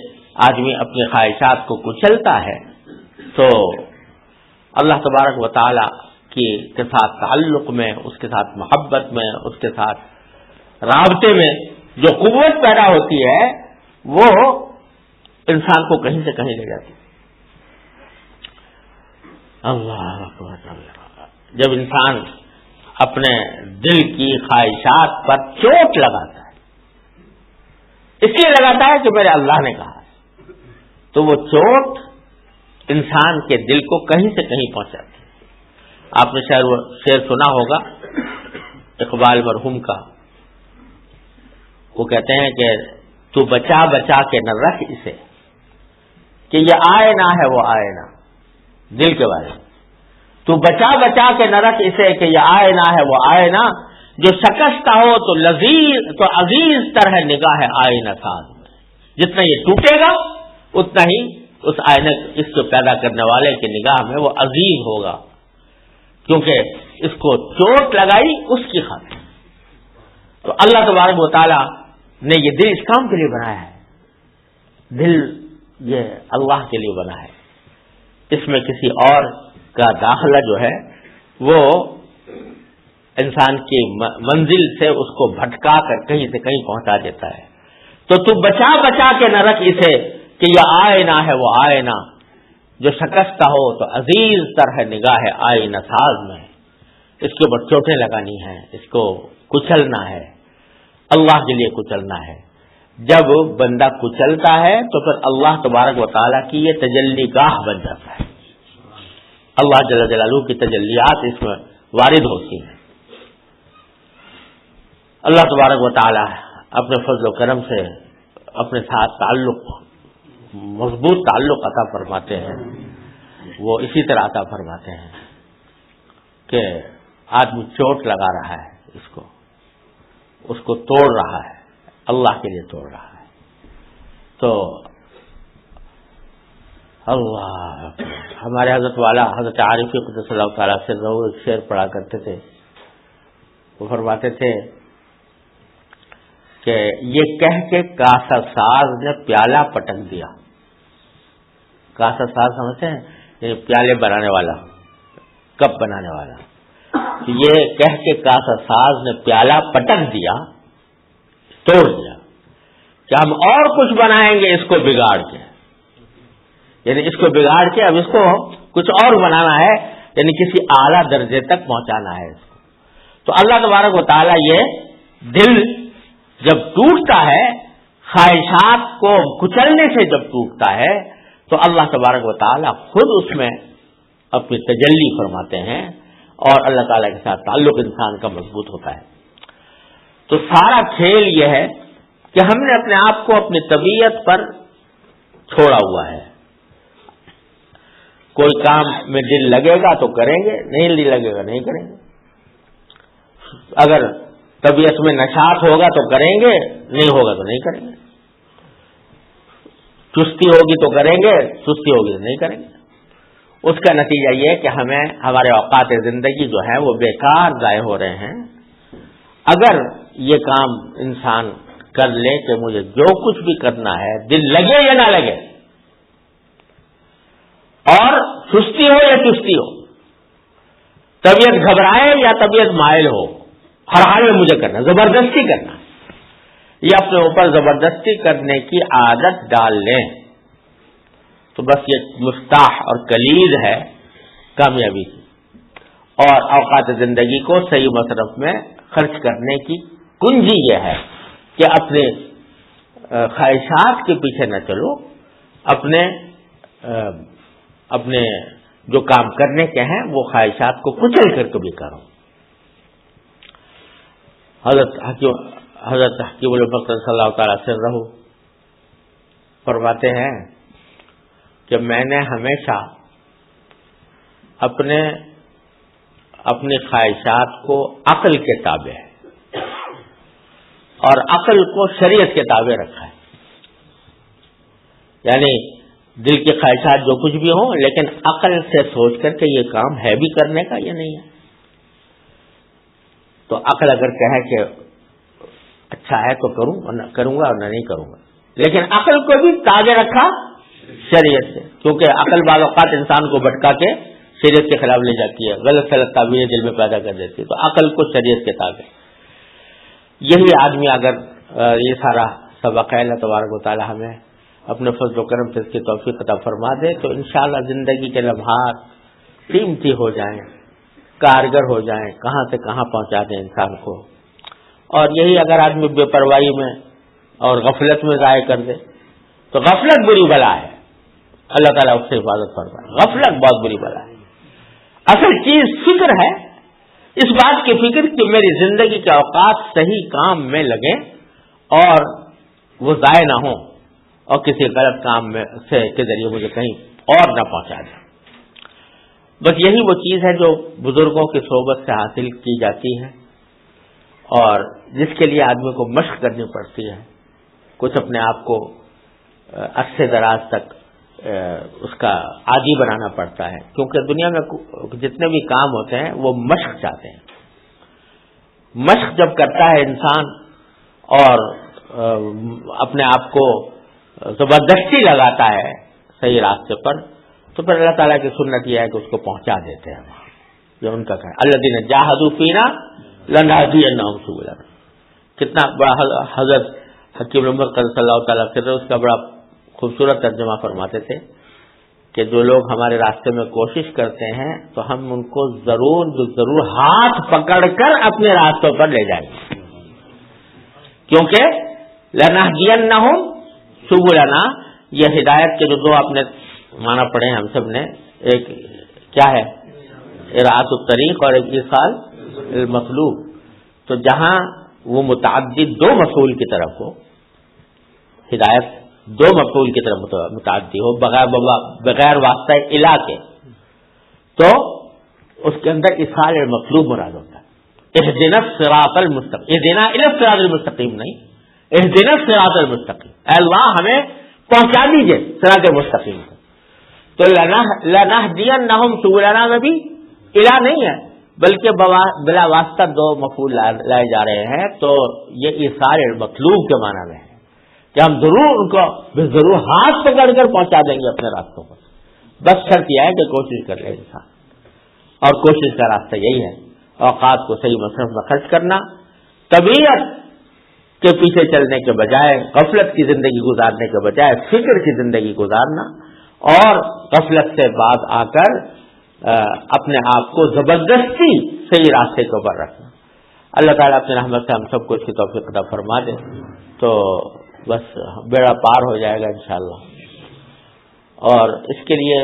آدمی اپنی خواہشات کو کچلتا ہے تو اللہ تبارک و تعالی کے ساتھ تعلق میں، اس کے ساتھ محبت میں، اس کے ساتھ رابطے میں جو قوت پیدا ہوتی ہے وہ انسان کو کہیں سے کہیں لے جاتی ہے. اللہ اکبر. جب انسان اپنے دل کی خواہشات پر چوٹ لگاتا ہے، اس لیے لگاتا ہے کہ میرے اللہ نے کہا، تو وہ چوٹ انسان کے دل کو کہیں سے کہیں پہنچاتی ہے. آپ نے شعر سنا ہوگا اقبال مرحوم کا. وہ کہتے ہیں کہ تو بچا بچا کے نہ رکھ اسے کہ یہ آئے نہ ہے وہ آئے نہ. دل کے بارے میں تو بچا بچا کے نہ رکھ اسے کہ یہ آئے نہ ہے وہ آئے نہ، جو شکستہ ہو تو عزیز طرح نگاہ آئینہ ساز میں. جتنا یہ ٹوٹے گا اتنا ہی اس آئینے اس کو پیدا کرنے والے کی نگاہ میں وہ عزیز ہوگا، کیونکہ اس کو چوٹ لگائی اس کی خاطر. تو اللہ تبارک و تعالی نے یہ دل اس کام کے لیے بنایا ہے. دل یہ اللہ کے لیے بنا ہے. اس میں کسی اور کا داخلہ جو ہے وہ انسان کی منزل سے اس کو بھٹکا کر کہیں سے کہیں پہنچا دیتا ہے. تو بچا بچا کے نہ رکھ اسے کہ یہ آئے نہ ہے وہ آئے نہ، جو شکستہ ہو تو عزیز طرح نگاہ آئینہ ساز میں. اس کے اوپر چوٹیں لگانی ہیں، اس کو کچلنا ہے، اللہ کے لیے کچلنا ہے. جب بندہ کچلتا ہے تو پھر اللہ تبارک و تعالیٰ کی یہ تجلی گاہ بن جاتا ہے. اللہ جل جلالہ کی تجلیات اس میں وارد ہوتی ہیں. اللہ تبارک و تعالیٰ اپنے فضل و کرم سے اپنے ساتھ مضبوط تعلق عطا فرماتے ہیں. وہ اسی طرح عطا فرماتے ہیں کہ آدمی چوٹ لگا رہا ہے، اس کو توڑ رہا ہے، اللہ کے لیے توڑ رہا ہے. تو اللہ ہمارے حضرت والا حضرت عارفی قدس اللہ تعالیٰ سے ایک شعر پڑھا کرتے تھے. وہ فرماتے تھے کہ یہ کہہ کے کاسا ساز نے پیالہ پٹک دیا. کاسا ساز سمجھتے ہیں؟ پیالے بنانے والا، کپ بنانے والا. یہ کہہ کے کاسا ساز نے پیالہ پٹک دیا، توڑ دیا کہ ہم اور کچھ بنائیں گے اس کو بگاڑ کے، یعنی اس کو بگاڑ کے اب اس کو کچھ اور بنانا ہے، یعنی کسی اعلیٰ درجے تک پہنچانا ہے اس کو۔ تو اللہ تبارک و تعالیٰ یہ دل جب ٹوٹتا ہے، خواہشات کو کچلنے سے جب ٹوٹتا ہے، تو اللہ تبارک و تعالیٰ خود اس میں اپنی تجلی فرماتے ہیں اور اللہ تعالیٰ کے ساتھ تعلق انسان کا مضبوط ہوتا ہے۔ تو سارا کھیل یہ ہے کہ ہم نے اپنے آپ کو اپنی طبیعت پر چھوڑا ہوا ہے۔ کوئی کام میں دل لگے گا تو کریں گے، نہیں دل لگے گا نہیں کریں گے۔ اگر طبیعت میں نشاط ہوگا تو کریں گے، نہیں ہوگا تو نہیں کریں گے۔ چستی ہوگی تو کریں گے، سستی ہوگی تو نہیں کریں گے۔ اس کا نتیجہ یہ کہ ہمیں ہمارے اوقات زندگی جو ہے وہ بیکار ضائع ہو رہے ہیں۔ اگر یہ کام انسان کر لے کہ مجھے جو کچھ بھی کرنا ہے، دل لگے یا نہ لگے، اور سستی ہو یا چستی ہو، طبیعت گھبرائے یا طبیعت مائل ہو، ہر حال میں مجھے کرنا، زبردستی کرنا، یہ اپنے اوپر زبردستی کرنے کی عادت ڈال لیں تو بس یہ مفتاح اور کلید ہے کامیابی کی، اور اوقات زندگی کو صحیح مصرف میں خرچ کرنے کی کنجی یہ ہے کہ اپنے خواہشات کے پیچھے نہ چلو، اپنے جو کام کرنے کے ہیں وہ خواہشات کو کچل کر کبھی کرو۔ حضرت حکیم الامت صلی اللہ تعالی سرہ فرماتے ہیں کہ میں نے ہمیشہ اپنی خواہشات کو عقل کے تابع اور عقل کو شریعت کے تابع رکھا ہے، یعنی دل کی خواہشات جو کچھ بھی ہوں لیکن عقل سے سوچ کر کے یہ کام ہے بھی کرنے کا یا نہیں ہے۔ تو عقل اگر کہے کہ اچھا ہے تو کروں گا اور نہیں کروں گا، لیکن عقل کو بھی تابع رکھا شریعت سے، کیونکہ عقل بعض اوقات انسان کو بھٹکا کے شریعت کے خلاف لے جاتی ہے، غلط غلط تعبیریں دل میں پیدا کر دیتی ہے، تو عقل کو شریعت کے تابع۔ یہی آدمی اگر یہ سارا سبق ہے، اللہ تبارک و تعالی ہمیں اپنے فضل و کرم سے اس کی توفیق عطا فرما دے تو انشاءاللہ زندگی کے لمحات قیمتی ہو جائیں، کارگر ہو جائیں، کہاں سے کہاں پہنچا دیں انسان کو۔ اور یہی اگر آدمی بے پرواہی میں اور غفلت میں ضائع کر دے تو غفلت بری بلا ہے، اللہ تعالیٰ اس سے حفاظت فرمائے۔ غفلت بہت بری بلا ہے۔ اصل چیز فکر ہے، اس بات کی فکر کہ میری زندگی کے اوقات صحیح کام میں لگیں اور وہ ضائع نہ ہوں اور کسی غلط کام میں کے ذریعے مجھے کہیں اور نہ پہنچا دیں۔ بس یہی وہ چیز ہے جو بزرگوں کی صحبت سے حاصل کی جاتی ہے اور جس کے لیے آدمی کو مشق کرنی پڑتی ہے، کچھ اپنے آپ کو عرصے دراز تک اس کا عادی بنانا پڑتا ہے، کیونکہ دنیا میں جتنے بھی کام ہوتے ہیں وہ مشق چاہتے ہیں۔ مشق جب کرتا ہے انسان اور اپنے آپ کو زبردستی لگاتا ہے صحیح راستے پر، تو پھر اللہ تعالیٰ کی سنت یہ ہے کہ اس کو پہنچا دیتے ہیں۔ یہ ان کا کہنا، الذین جاہدوا فینا لنہدینہم سبلنا۔ کتنا بڑا حضرت حکیم الامت صلی اللہ تعالیٰ عنہ اس کا بڑا خوبصورت ترجمہ فرماتے تھے کہ جو لوگ ہمارے راستے میں کوشش کرتے ہیں تو ہم ان کو ضرور ہاتھ پکڑ کر اپنے راستوں پر لے جائیں گے، کیونکہ لنہدینہم سبلنا، یہ ہدایت کے جو دو آپ نے معنی پڑھے ہیں ہم سب نے، ایک کیا ہے اراعۃ الطریق اور ایک ایصال المطلوب۔ تو جہاں وہ متعدد دو مفعول کی طرف ہو، ہدایت دو مفعول کی طرف متعدی ہو بغیر واسطہ الہ کے، تو اس کے اندر ایصال المطلوب مراد ہوتا ہے۔ اہدنا الصراط المستقیم، اہدنا الی الصراط المستقیم نہیں، اہدنا الصراط المستقیم، اے اللہ ہمیں پہنچا دیجئے صراط مستقیم کو۔ تو لنہدینہم سبلنا میں بھی الہ نہیں ہے بلکہ بلا واسطہ دو مفعول لائے جا رہے ہیں، تو یہ ایصال المطلوب کے معنی میں ہے کہ ہم ضرور ان کو ضرور ہاتھ پکڑ کر پہنچا دیں گے اپنے راستوں پر، بس شرط یہ ہے کہ کوشش کر لے انسان، اور کوشش کا راستہ یہی ہے۔ اوقات کو صحیح مصرف میں خرچ کرنا، طبیعت کے پیچھے چلنے کے بجائے، غفلت کی زندگی گزارنے کے بجائے فکر کی زندگی گزارنا، اور غفلت سے بعد آ کر اپنے آپ کو زبردستی صحیح راستے کے اوپر رکھنا۔ اللہ تعالیٰ اپنی رحمت سے ہم سب کو اس کی توفیق عطا فرما دے تو بس بیڑا پار ہو جائے گا انشاءاللہ۔ اور اس کے لیے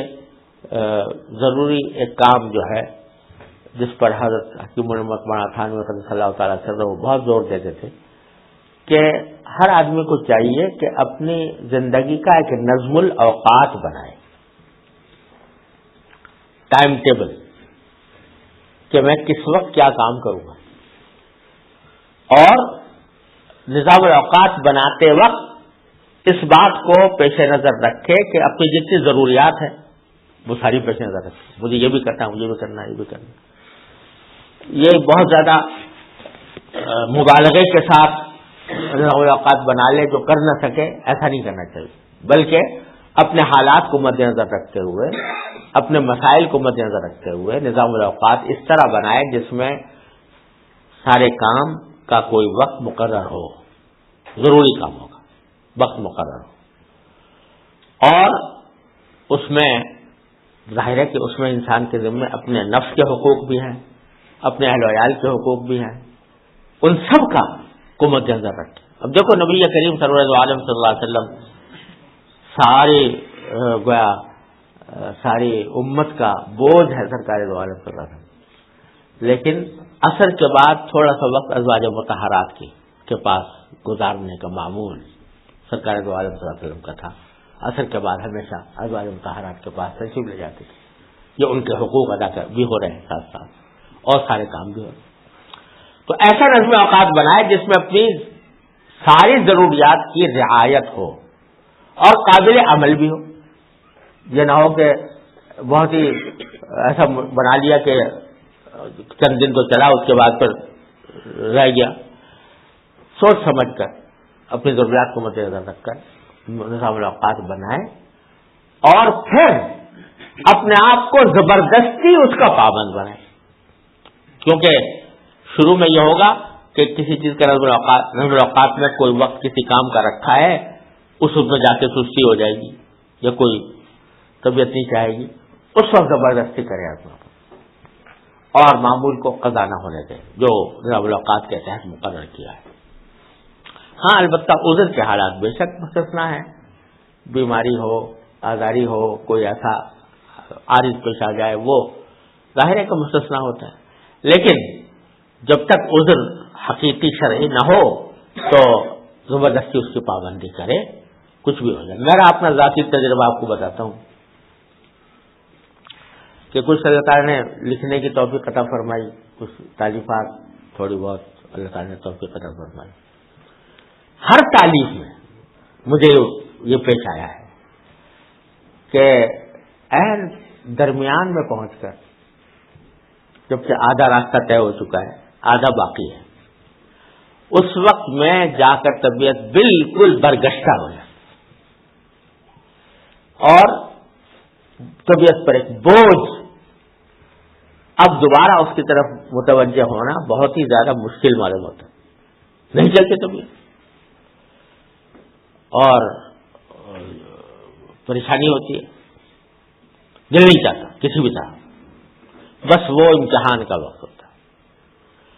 ضروری ایک کام جو ہے جس پر حضرت حکیم الامت مولانا تھانوی قدس اللہ تعالیٰ سر وہ بہت زور دیتے تھے کہ ہر آدمی کو چاہیے کہ اپنی زندگی کا ایک نظم الاوقات بنائے، ٹائم ٹیبل، کہ میں کس وقت کیا کام کروں گا، اور نظام الاوقات بناتے وقت اس بات کو پیش نظر رکھے کہ اپنی جتنی ضروریات ہیں وہ ساری پیش نظر رکھے، مجھے یہ بھی کرنا ہے، مجھے بھی کرنا ہے، یہ بھی کرنا ہے۔ یہ بہت زیادہ مبالغے کے ساتھ نظام الاوقات بنا لے جو کر نہ سکے، ایسا نہیں کرنا چاہیے، بلکہ اپنے حالات کو مد نظر رکھتے ہوئے، اپنے مسائل کو مد نظر رکھتے ہوئے نظام الاوقات اس طرح بنائے جس میں سارے کام کا کوئی وقت مقرر ہو، ضروری کام ہوگا، وقت مقرر ہو، اور اس میں ظاہر ہے کہ اس میں انسان کے ذمے اپنے نفس کے حقوق بھی ہیں، اپنے اہل و عیال کے حقوق بھی ہیں، ان سب کا کو مد نظر رکھے۔ اب دیکھو نبی کریم سرور عالم صلی اللہ علیہ وسلم ساری امت کا بوجھ ہے سرکار دو عالم صلی اللہ علیہ وسلم، لیکن عصر کے بعد تھوڑا سا وقت ازواج مطہرات کے پاس گزارنے کا معمول سرکار دو عالم صلی اللہ علیہ وسلم کا تھا۔ عصر کے بعد ہمیشہ ازواج مطہرات کے پاس تشریف لے جاتے تھے، یہ ان کے حقوق ادا بھی ہو رہے ہیں ساتھ ساتھ، اور سارے کام بھی ہو رہے ہیں۔ تو ایسا نظم اوقات بنائے جس میں اپنی ساری ضروریات کی رعایت ہو اور قابل عمل بھی ہو، یہ نہ ہو کہ بہت ہی ایسا بنا لیا کہ چند دن تو چلا اس کے بعد پھر رہ گیا۔ سوچ سمجھ کر اپنی ضروریات کو مد نظر رکھ کر نظام الاوقات بنائے، اور پھر اپنے آپ کو زبردستی اس کا پابند بنائے، کیونکہ شروع میں یہ ہوگا کہ کسی چیز کا نظم الاوقات میں کوئی وقت کسی کام کا رکھا ہے، اس میں جا کے سستی ہو جائے گی یا کوئی طبیعت نہیں چاہے گی، اس وقت زبردستی کرے اپنا اور معمول کو قضا نہ ہونے دے جو نظام الاوقات کے تحت مقرر کیا ہے۔ ہاں البتہ عذر کے حالات بے شک مستثنیٰ ہیں، بیماری ہو، آزاری ہو، کوئی ایسا عارض پیش آ جائے، وہ ظاہر ہے کہ مستثنیٰ ہوتا ہے، لیکن جب تک عذر حقیقی شرعی نہ ہو تو زبردستی اس کی پابندی کرے، کچھ بھی ہو جائے۔ میرا اپنا ذاتی تجربہ آپ کو بتاتا ہوں کہ کچھ اللہ تعالیٰ نے لکھنے کی توفیق عطا فرمائی، کچھ تالیفات تھوڑی بہت اللہ تعالیٰ نے توفیق عطا فرمائی۔ ہر تالیف میں مجھے یہ پیش آیا ہے کہ عین درمیان میں پہنچ کر جبکہ آدھا راستہ طے ہو چکا ہے، آدھا باقی ہے، اس وقت میں جا کر طبیعت بالکل برگشتہ ہو جائے اور طبیعت پر ایک بوجھ، اب دوبارہ اس کی طرف متوجہ ہونا بہت ہی زیادہ مشکل معلوم ہوتا ہے، نہیں چلتے طبیعت، اور پریشانی ہوتی ہے، دل نہیں چاہتا کسی بھی طرح، بس وہ امتحان کا وقت ہوتا ہے۔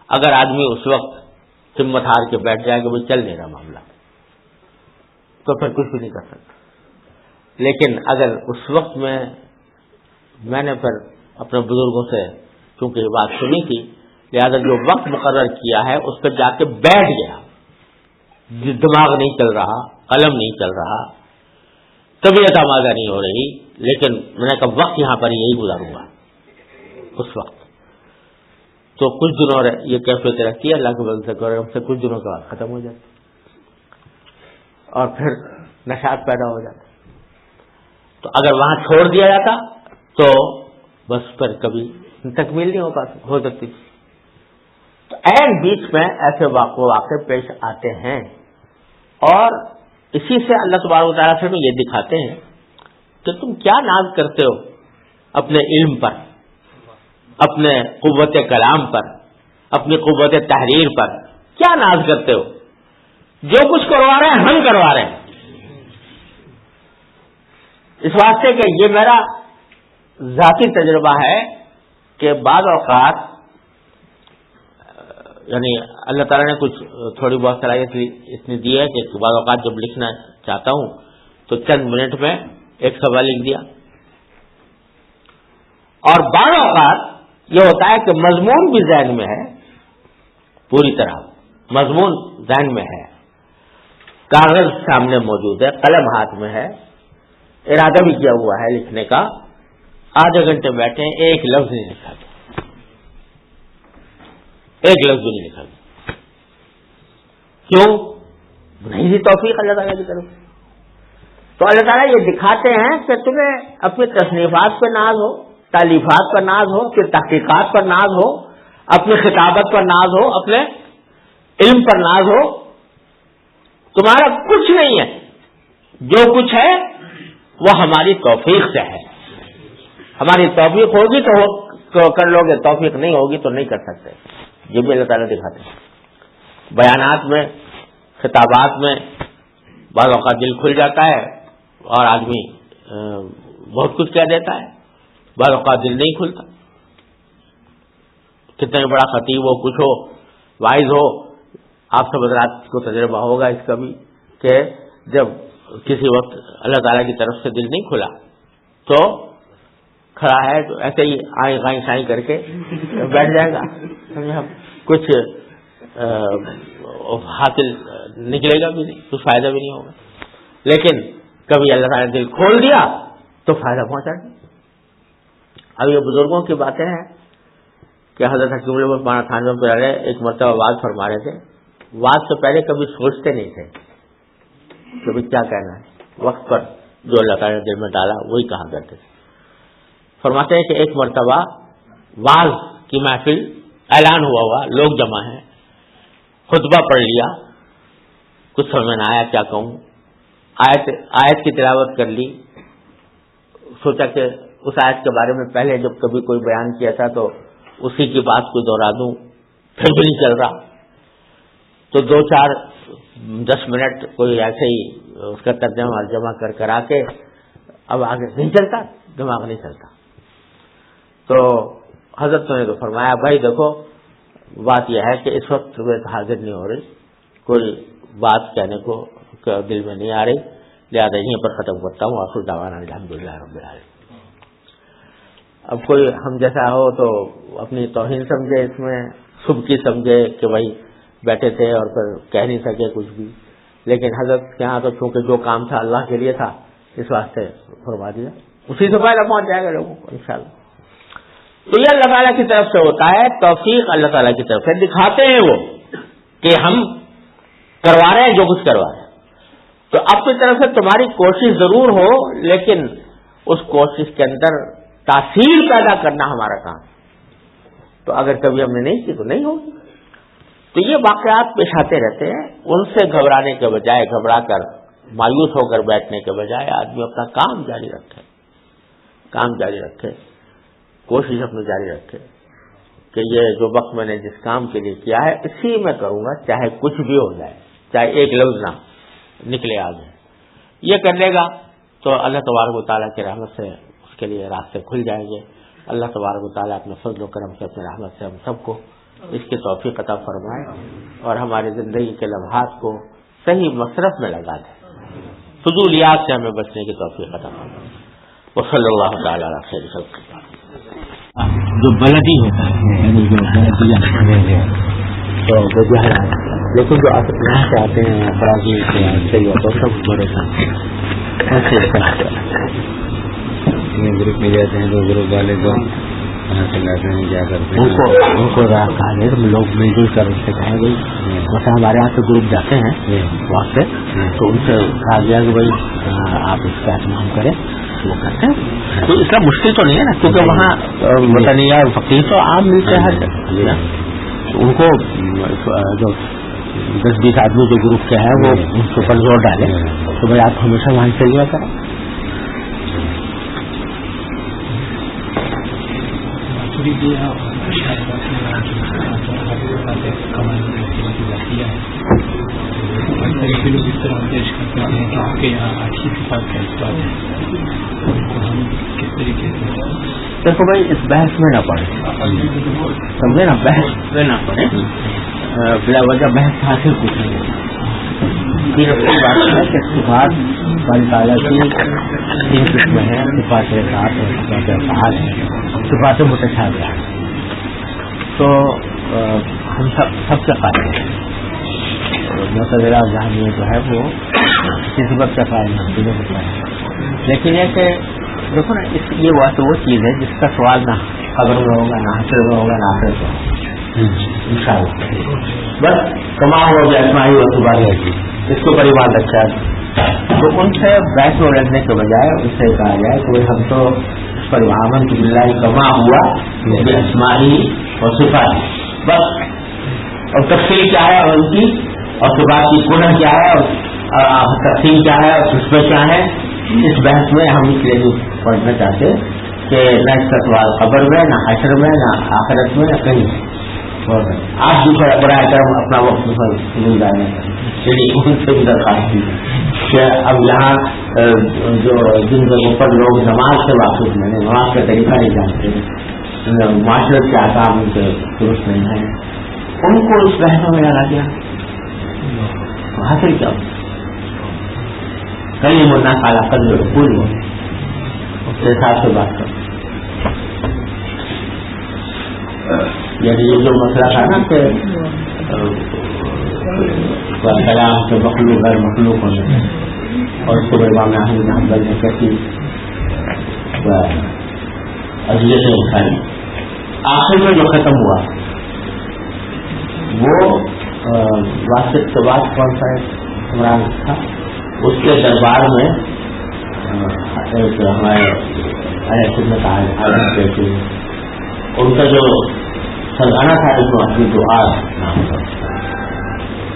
اگر آدمی اس وقت ہمت ہار کے بیٹھ جائے کہ بھائی چل نہیں رہا معاملہ، تو پھر کچھ بھی نہیں کر سکتا۔ لیکن اگر اس وقت میں نے پھر اپنے بزرگوں سے چونکہ یہ بات سنی تھی، لہذا جو وقت مقرر کیا ہے اس پہ جا کے بیٹھ گیا، دماغ نہیں چل رہا، قلم نہیں چل رہا، طبیعت آمادہ نہیں ہو رہی، لیکن میں نے کہا وقت یہاں پر یہی گزاروں گا اس وقت۔ تو کچھ دنوں یہ کیفیت رہتی ہے، اللہ کے فضل سے کرم سے کچھ دنوں کے بعد ختم ہو جاتی اور پھر نشاط پیدا ہو جاتا۔ تو اگر وہاں چھوڑ دیا جاتا تو بس پھر کبھی تکمیل نہیں ہو سکتی۔ تو عین بیچ میں ایسے واقع پیش آتے ہیں، اور اسی سے اللہ تبارک و تعالیٰ سے یہ دکھاتے ہیں کہ تم کیا ناز کرتے ہو اپنے علم پر، اپنے قوت کلام پر، اپنی قوت تحریر پر کیا ناز کرتے ہو؟ جو کچھ کروا رہے ہیں ہم کروا رہے ہیں، اس واسطے کہ یہ میرا ذاتی تجربہ ہے کہ بعض اوقات یعنی اللہ تعالیٰ نے کچھ تھوڑی بہت صلاحیت اتنی دی ہے کہ بعض اوقات جب لکھنا چاہتا ہوں تو چند منٹ میں ایک صفحہ لکھ دیا، اور بعض اوقات یہ ہوتا ہے کہ مضمون بھی ذہن میں ہے، پوری طرح مضمون ذہن میں ہے، کاغذ سامنے موجود ہے، قلم ہاتھ میں ہے، ارادہ بھی کیا ہوا ہے لکھنے کا، آدھے گھنٹے بیٹھے ایک لفظ نہیں لکھا گیا، ایک لفظ بھی نہیں لکھا گیا۔ کیوں؟ نہیں تھی توفیق اللہ تعالیٰ کی طرف۔ تو اللہ تعالیٰ یہ دکھاتے ہیں کہ تمہیں اپنی تصنیفات پر ناز ہو، تالیفات پر ناز ہو، پھر تحقیقات پر ناز ہو، اپنی خطابت پر ناز ہو، اپنے علم پر ناز ہو، تمہارا کچھ نہیں ہے، جو کچھ ہے وہ ہماری توفیق سے ہے۔ ہماری توفیق ہوگی تو کر لو گے، توفیق نہیں ہوگی تو نہیں کر سکتے۔ یہ بھی اللہ تعالیٰ دکھاتے ہیں بیانات میں، خطابات میں۔ بعض اوقات دل کھل جاتا ہے اور آدمی بہت کچھ کہہ دیتا ہے، بعض اوقات دل نہیں کھلتا۔ کتنا بڑا خطیب ہو، کچھ ہو، وائز ہو، آپ سب حضرات کو تجربہ ہوگا اس کا بھی کہ جب کسی وقت اللہ تعالیٰ کی طرف سے دل نہیں کھلا تو کھڑا ہے تو ایسے ہی آئیں گائیں شائیں کر کے بیٹھ جائے گا، کچھ حاصل نکلے گا بھی نہیں، کچھ فائدہ بھی نہیں ہوگا۔ لیکن کبھی اللہ تعالیٰ نے دل کھول دیا تو فائدہ پہنچا دیا۔ اب یہ بزرگوں کی باتیں ہیں کہ حضرت حکیم الامت تھانوی پہ ایک مرتبہ وعظ فرما رہے تھے، وعظ سے پہلے کبھی سوچتے نہیں تھے کبھی کیا کہنا ہے، وقت پر جو اللہ تعالیٰ نے دل میں ڈالا وہی کہا کرتے تھے۔ فرماتے ہیں کہ ایک مرتبہ وعظ کی محفل اعلان ہوا، لوگ جمع ہیں، خطبہ پڑھ لیا، کچھ سمجھ میں نہ آیا کیا کہوں، آیت کی تلاوت کر لی، سوچا کہ اس آیت کے بارے میں پہلے جب کبھی کوئی بیان کیا تھا تو اسی کی بات کو دوہرا دوں، پھر بھی نہیں چل رہا، تو 2-4-10 منٹ کوئی ایسے ہی اس کا ترجمہ کر آ کے اب آگے نہیں چلتا، دماغ نہیں چلتا۔ تو حضرت نے تو فرمایا بھائی دیکھو بات یہ ہے کہ اس وقت میں حاضر نہیں ہو رہی، کوئی بات کہنے کو دل میں نہیں آ رہی، لہٰذا یہیں پر ختم کرتا ہوں، آخر دعوانا الحمدللہ رب العالمین۔ اب کوئی ہم جیسا ہو تو اپنی توہین سمجھے، اس میں سبکی سمجھے کہ بھائی بیٹھے تھے اور پھر کہہ نہیں سکے کچھ بھی، لیکن حضرت کے ہاں تو چونکہ جو کام تھا اللہ کے لیے تھا، اس واسطے فرما دیا، اسی سے فائدہ پہنچ جائے گا لوگوں کو انشاءاللہ۔ تو یہ اللہ تعالیٰ کی طرف سے ہوتا ہے، توفیق اللہ تعالیٰ کی طرف سے دکھاتے ہیں وہ کہ ہم کروا رہے ہیں جو کچھ کروا رہے ہیں۔ تو اپنی طرف سے تمہاری کوشش ضرور ہو، لیکن اس کوشش کے اندر تاثیر پیدا کرنا ہمارا کام، تو اگر کبھی ہم نے نہیں کی تو نہیں ہوگی۔ تو یہ واقعات پیش آتے رہتے ہیں، ان سے گھبرانے کے بجائے، گھبرا کر مایوس ہو کر بیٹھنے کے بجائے آدمی اپنا کام جاری رکھے، کوشش اپنی جاری رکھے کہ یہ جو وقت میں نے جس کام کے لیے کیا ہے اسی میں کروں گا، چاہے کچھ بھی ہو جائے، چاہے ایک لفظ نہ نکلے آگے۔ یہ کر لے گا تو اللہ تبارک و تعالیٰ کی رحمت سے اس کے لیے راستے کھل جائیں گے۔ اللہ تبارک و تعالیٰ اپنے فضل و کرم سے، اپنے رحمت سے ہم سب کو اس کی توفیق عطا فرمائے اور ہماری زندگی کے لمحات کو صحیح مصرف میں لگا دے، فضولیات سے ہمیں بچنے کی توفیق عطا فرمائے۔ وصلی اللہ تعالیٰ علی خیر خلق۔ جو بلدی ہوتا ہے یعنی جو بلدیہ تو وہ جو ہے، لیکن جو یہاں سے آتے ہیں برازیل سے صحیح ہوتا ہے، سب بڑے ایسے گروپ میں جاتے ہیں، تو گروپ والے کو کیا کرتے ہیں ان کو کہا گیا کہ لوگ مل جل کر ان سے کہیں گئی، جیسے ہمارے یہاں سے گروپ جاتے ہیں وہاں سے، تو ان سے کہا گیا کہ بھائی آپ اس کا اہتمام کریں، وہ کرتے ہیں۔ تو اس کا مشکل تو نہیں ہے نا، کیونکہ وہاں وطنیہ اور فقیر تو عام ملتے ہیں ہر جگہ، ان کو جو 10-20 آدمی جو گروپ کے ہیں وہ ان کے اوپر زور ڈالے تو بھائی آپ ہمیشہ وہاں سے لیا کریں۔ لوگ اس طرح پیش کرتے ہیں کہ آپ کے یہاں اچھی صفات کا اثبات ہے، تو ہم کس طریقے سے؟ دیکھو بھائی، اس بحث میں نہ پڑے، سمجھے نا، بحث میں نہ پڑے، بلا وجہ بحث حاصل پوچھیں گے. یہ بات ہے کہ صفات اللہ تعالیٰ کی تین قسمیں ہیں، صفات ذات ہے، صفات افعال ہے، صفات متشابہہ ہیں. تو ہم سب سے قائل ہیں. معتزلہ جہمیہ جو ہے وہ صفت کا قائل نہیں ہوتا ہے، لیکن یہ کہ دیکھو نا، یہ وہ چیز ہے جس کا سوال نہ قبر میں ہوگا، نہ حشر میں ہوگا، نہ آخرت میں ہوگا انشاءاللہ. بس کما ہوا جو اسماعی و صبح ہے، اس کے اوپر ایمان رکھا ہے. تو ان سے بحث میں لڑنے کے بجائے ان سے کہا جائے کہ ہم تو اس پر آمنت باللہ کما ہوا اسماعی و صفات، بس. اور تفصیل کیا ہے اور ان کی، اور صفات کی کنہ کیا ہے، اور تقسیم کیا ہے، اور قسمیں کیا ہے، اس بحث میں ہم اس لیے نہیں پڑھنا چاہتے کہ نہ اس کا سوال قبر میں، نہ حشر میں، نہ آخرت میں، نہ کہیں. آپ دوسرا برائے کرم اپنا وقت مل جانے چلیے ان سے بھی درخواست کی کہ اب یہاں جو جن جگہوں پر لوگ نماز سے واقف نہیں ہیں، نماز کا طریقہ نہیں جانتے، معاشرت کے احکام ان کے درست نہیں ہیں، ان کو اس بحثوں میں لانا کیا حاصل کیا کئی منا کالا کر جو پوری اس کے حساب سے بات کر. یعنی یہ جو مسئلہ تھا نا کہ کلام سے مخلوق غیر مخلوق ہونے، اور اس کو امام احمد بن حنبل نے کیسی اذیتیں اٹھائی، آخر میں جو ختم ہوا وہ واسط کے بعد کون سا عمران تھا، اس کے دربار میں ایک ہمارے اہل سنت عالم کہتے ہیں، ان کا جو سلطانہ تھا اس کو اپنی دعا نام تھا،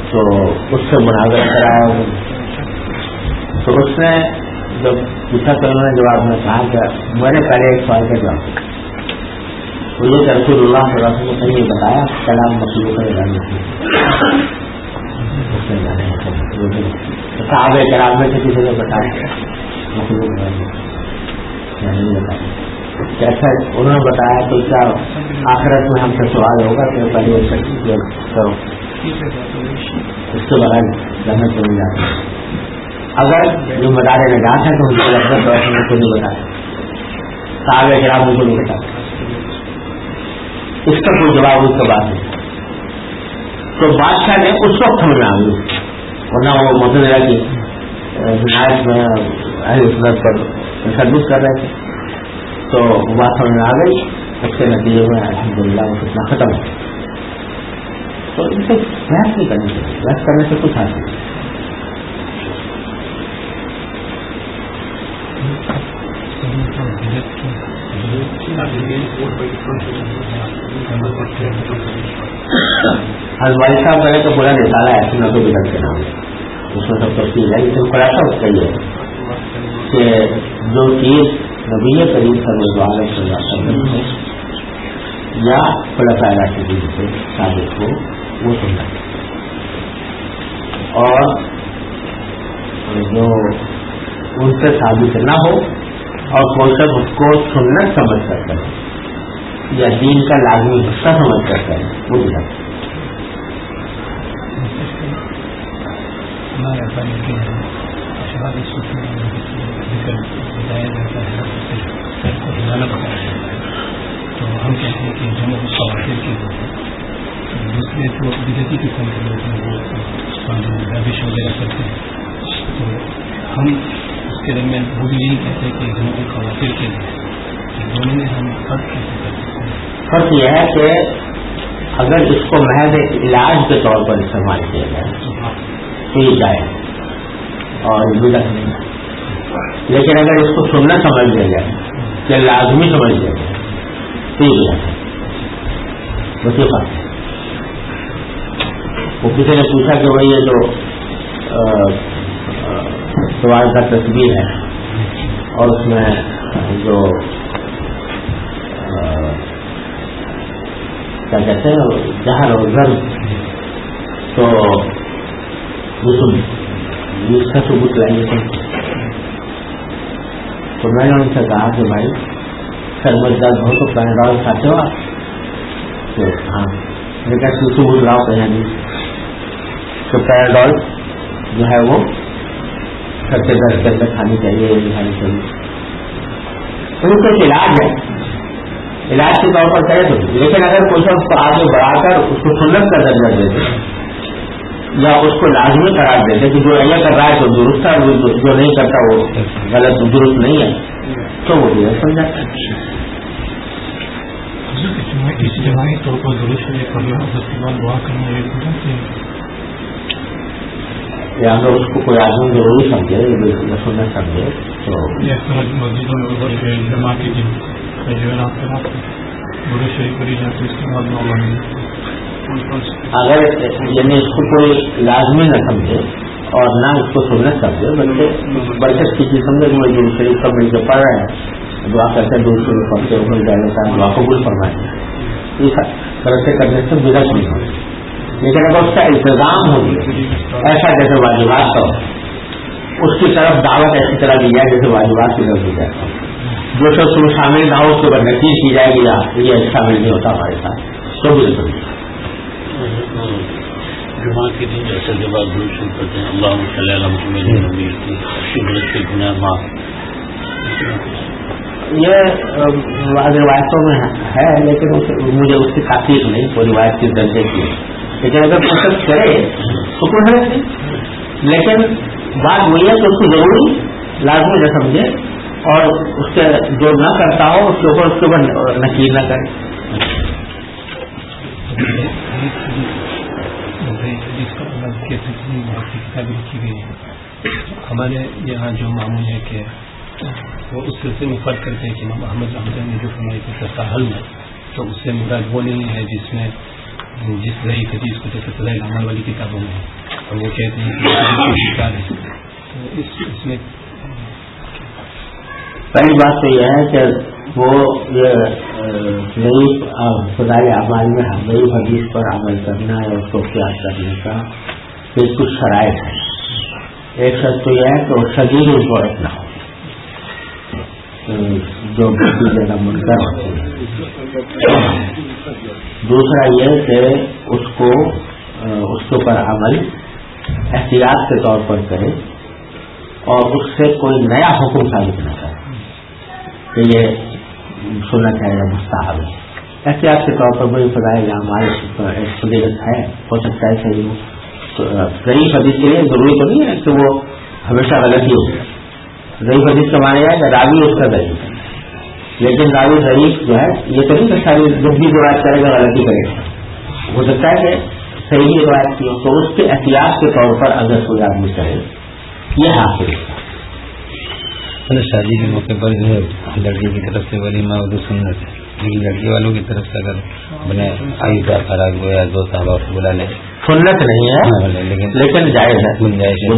تو اس سے مناظرہ کرایا. تو اس نے جب پوچھا تو انہوں نے جواب میں کہا کہ میں نے پہلے ایک سوال کا جواب دیا، وہ یہ کہ رسول اللہ صلی اللہ علیہ وسلم نے یہ بتایا کلام مخلوق ہے یا نہیں. صحابہ کرام میں سے کسی نے بتایا مخلوق ہے یا نہیں بتایا. کیسا انہوں نے بتایا تو کیا آخرت میں ہم سے سوال ہوگا کہ پہلے کرو، اس کے بغیر جنت کو نہیں جاتا. اگر جو مدار نجات ہے تو ان کو لفظ کو نہیں بتایا، صحابہ کرام کو نہیں بتایا، اس کا کوئی جواب اس کے بعد نہیں. تو بادشاہ نے اس وقت سمجھ آ گئی، ورنہ وہ معتزلہ کی حمایت میں اہل سنت پر تشدد کر رہے تھے. تو بات سمجھ میں آ گئی، اس کے نتیجے میں الحمدللہ وہ فتنہ ختم ہو. تو ان سے بحث نہیں کرنی چاہیے، بحث کرنے سے کچھ حاصل نہیں. ہزوائی صاحب پہلے تو پورا نکالا ہے سنت و بدعت کے نام، اس میں سب تفصیل ہے، لیکن خلاصہ اس کا یہ ہے کہ جو چیز نبی کریم صلی اللہ علیہ وسلم یا خلفائے راشدین سے ثابت ہو وہ سننا، اور جو ان سے ثابت نہ ہو اور کوئی سب اس کو سنت سمجھ کر کرے یا دین کا لازمی حصہ سمجھ کر کرے وہ بھی نہیں. تو ہم کہتے ہیں کہ جمع خواتین کی دوسرے جو بدعتی قسم کے لوگ ہیں وہ روش وغیرہ کرتے ہیں، تو ہم اس کے درمیان وہ بھی یہی کہتے ہیں کہ جمع خواتین کے لیے دونوں میں ہم فرق کیسے کر سکتے ہیں؟ فرق یہ ہے کہ اگر اس کو محض ایک علاج کے طور پر استعمال کیا جائے تو یہ جائے اور بدعت نہیں، لیکن اگر اس کو سننا سمجھ لیا جائے یا لازمی سمجھ لیا جائے تو یہ بدعت ہے. بس یہ فرق ہے. وہ کسی نے پوچھا کہ بھائی یہ جو سوال کا تصویر ہے اور اس میں جو کیا کہتے ہیں جہر اور ضرب، تو اس کا ثبوت لائیے تو میں نے ان سے کہا کہ بھائی سر میں درد ہو تو پیناڈول کھاتے ہو آپ؟ تو ہاں، میں کہا ثبوت لاؤ کہیں نہیں. تو پیناڈول جو ہے وہ سر کے درد کے اندر کھانی چاہیے، یہ کھانی چاہیے. تو اس کا علاج ہے، علاج کے طور پر کرے تو. لیکن اگر کوئی اس کو آگے بڑھا کر اس کو سنت کا درجہ دیتے یا اس کو لازمی قرار دیتے کہ جو یہ کر رہا ہے تو درست ہے، جو نہیں کرتا وہ غلط درست نہیں ہے، تو وہ بھی سمجھاتا ہے. اجتماعی طور پر درست پڑھنا اس کے بعد دعا کرنا یا اگر اس کو کوئی آدمی ضروری سمجھے سنت سمجھے تو مسجدوں میں جمع کی دن درود شریف پڑھی جاتی ہے اس کے بعد دعا. اگر یعنی اس کو کوئی لازمی نہ سمجھے اور نہ اس کو سنت سمجھے بلکہ برکت کی چیز سمجھے کہ وہ درود شریف کا مل کے پڑھ رہے ہیں، دعا کرتے ہیں درود شریف پڑھ کے مل جانے کا دعا قبول فرمائیں، اس طرح سے کرنے سے بدعت نہیں ہوگی. لیکن اگر اس کا التزام ہوگی ایسا جیسے واجبات کا ہو، اس کی طرف دعوت ایسی طرح دی جائے جیسے واجبات کی طرف دی جائے، جو شخص شامل نہ ہو اس کے بعد نتیج کی جائے گی یہ شامل نہیں ہوتا ہمارے ساتھ، تو بالکل جمعہ کے دن جیسے کے بعد درود شریف پڑھتے ہیں اللہم صلی علی محمد نبی کی شکر کے گناہ معاف. یہ بعض روایتوں میں ہے لیکن مجھے اس کی تحقیق نہیں، کوئی روایت کی درجے کی، لیکن اگر کوشش کرے تو کوئی ہے. لیکن بات وہی ہے کہ اس کو ضروری لازمی نہ سمجھے اور اس کے جو نہ کرتا ہو اس کے اوپر نکیر نہ کرے. لکھی گئی ہے ہمارے یہاں جو معمول ہے کہ وہ اس سلسلے میں فرق کرتے ہیں کہ امام احمد رحمۃ اللہ نے جو فرمائی تھی تساہل میں، تو اس سے مراد وہ نہیں ہے جس میں جس ضعیف حدیث کو جیسے فضائل اعمال والی کتابوں میں اور وہ کہتے ہیں کہ شکار ہے. تو اس میں پہلی بات تو یہ ہے کہ وہ ضعیف فضائل اعمال میں ضعیف حدیث پر عمل کرنا یا اس کو اختیار کرنے کا کچھ شرائط ہے. ایک شرط تو یہ ہے کہ وہ شدید عورت نہ ہو جو بہت زیادہ منکر ہوتی ہے. دوسرا یہ کہ اس کے اوپر عمل احتیاط کے طور پر کرے اور اس سے کوئی نیا حکم ثابت نہ کرے کہ یہ سنت ہے یا مستحب ہے. احتیاط کے طور پر بڑی فضائل اعمال فضیلت ہے، ہو سکتا ہے صحیح ہو. ضعیف حدیث کے لیے ضروری تو نہیں ہے کہ وہ ہمیشہ غلط ہی ہوگا. ضعیف حدیث کا مانا جائے کہ راوی اس کا ضعیف ہے، لیکن راوی ضعیف جو ہے یہ تو نہیں کہ ساری جب بھی روایت کرے گا غلطی کرے گا. ہو سکتا ہے کہ صحیح روایت کی ہو تو اس کے احتیاط کے طور پر اگر کوئی آدمی کرے یہ حاصل ہے. شادی کے موقع پر جو ہے لڑکی کی طرف سے ولیمہ اردو سنت ہے، لیکن لڑکی والوں کی طرف سے اگر اپنے آئیزہ خراج ہو یا دو صحابہ کو بلا لیں سنت نہیں ہے لیکن جائز ہے، گنجائش ہے.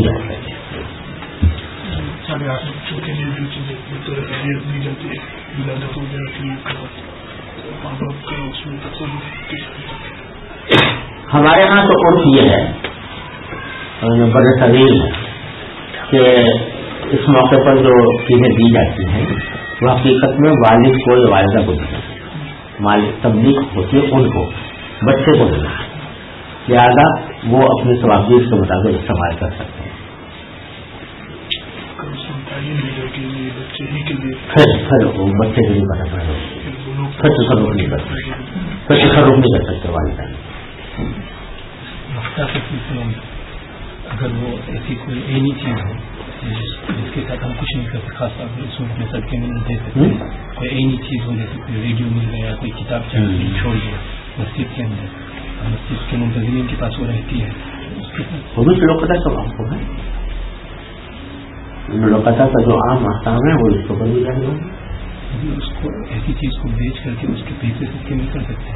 ہمارے ہاں تو عرف یہ ہے بڑے صغیر ہے کہ اس موقع پر جو چیزیں دی جاتی ہیں وہ حقیقت میں والد کو یا والدہ کو دینا ہے. مالک تبلیغ ہوتی ہے ان کو، بچے کو دینا ہے، لہٰذا وہ اپنی ثوابدید کے مطابق استعمال کر سکتے ہیں. پھر وہ بچے کے لیے بنا پڑے گا، پھر تصرف نہیں کر سکتے والدین. اگر وہ ایسی کوئی عینی چیز ہو جس کے ساتھ ہم کچھ نہیں کر سکتے، خاص طور پر اس میں اپنے صدقے میں نہیں دے سکتے، کوئی عینی چیز ہو جیسے کوئی ریڈیو مل گیا، کوئی کتاب چھوڑ دیا مسجد کے اندر، مسجد کے منتظمین کے پاس وہ رہتی ہے، وہ بھی لوکتا کا کام کو ہے. لوکتا کا جو عام احکام ہے وہ اس کو بھی جائے گا. اس کو ایسی چیز کو بیچ کر کے اس کے پیسے صدقے نہیں کر سکتے.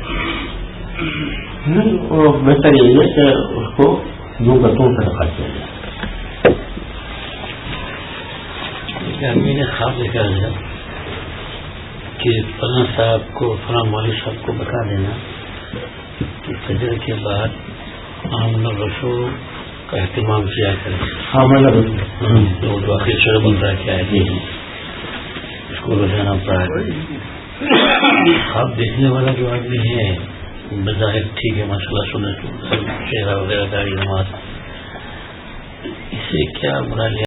بہتر یہی ہے کہ اس کو یوں کرتوں صدقہ کیا جائے. آدمی نے خواب دیکھا ہے کہ فلاں صاحب کو فلاں مولوی صاحب کو بتا دینا کہ فجر کے بعد عام رسول کا اہتمام کیا کرے. ہاں مطلب جو آخر شعر بن رہا ہے کیا ہے اس کو روزانہ پڑھا کرے. آپ دیکھنے والا جو آدمی ہے بظاہر ٹھیک ہے ماشاء اللہ سنت چہرہ وغیرہ داڑھی نماز، اسے کیا برا لیا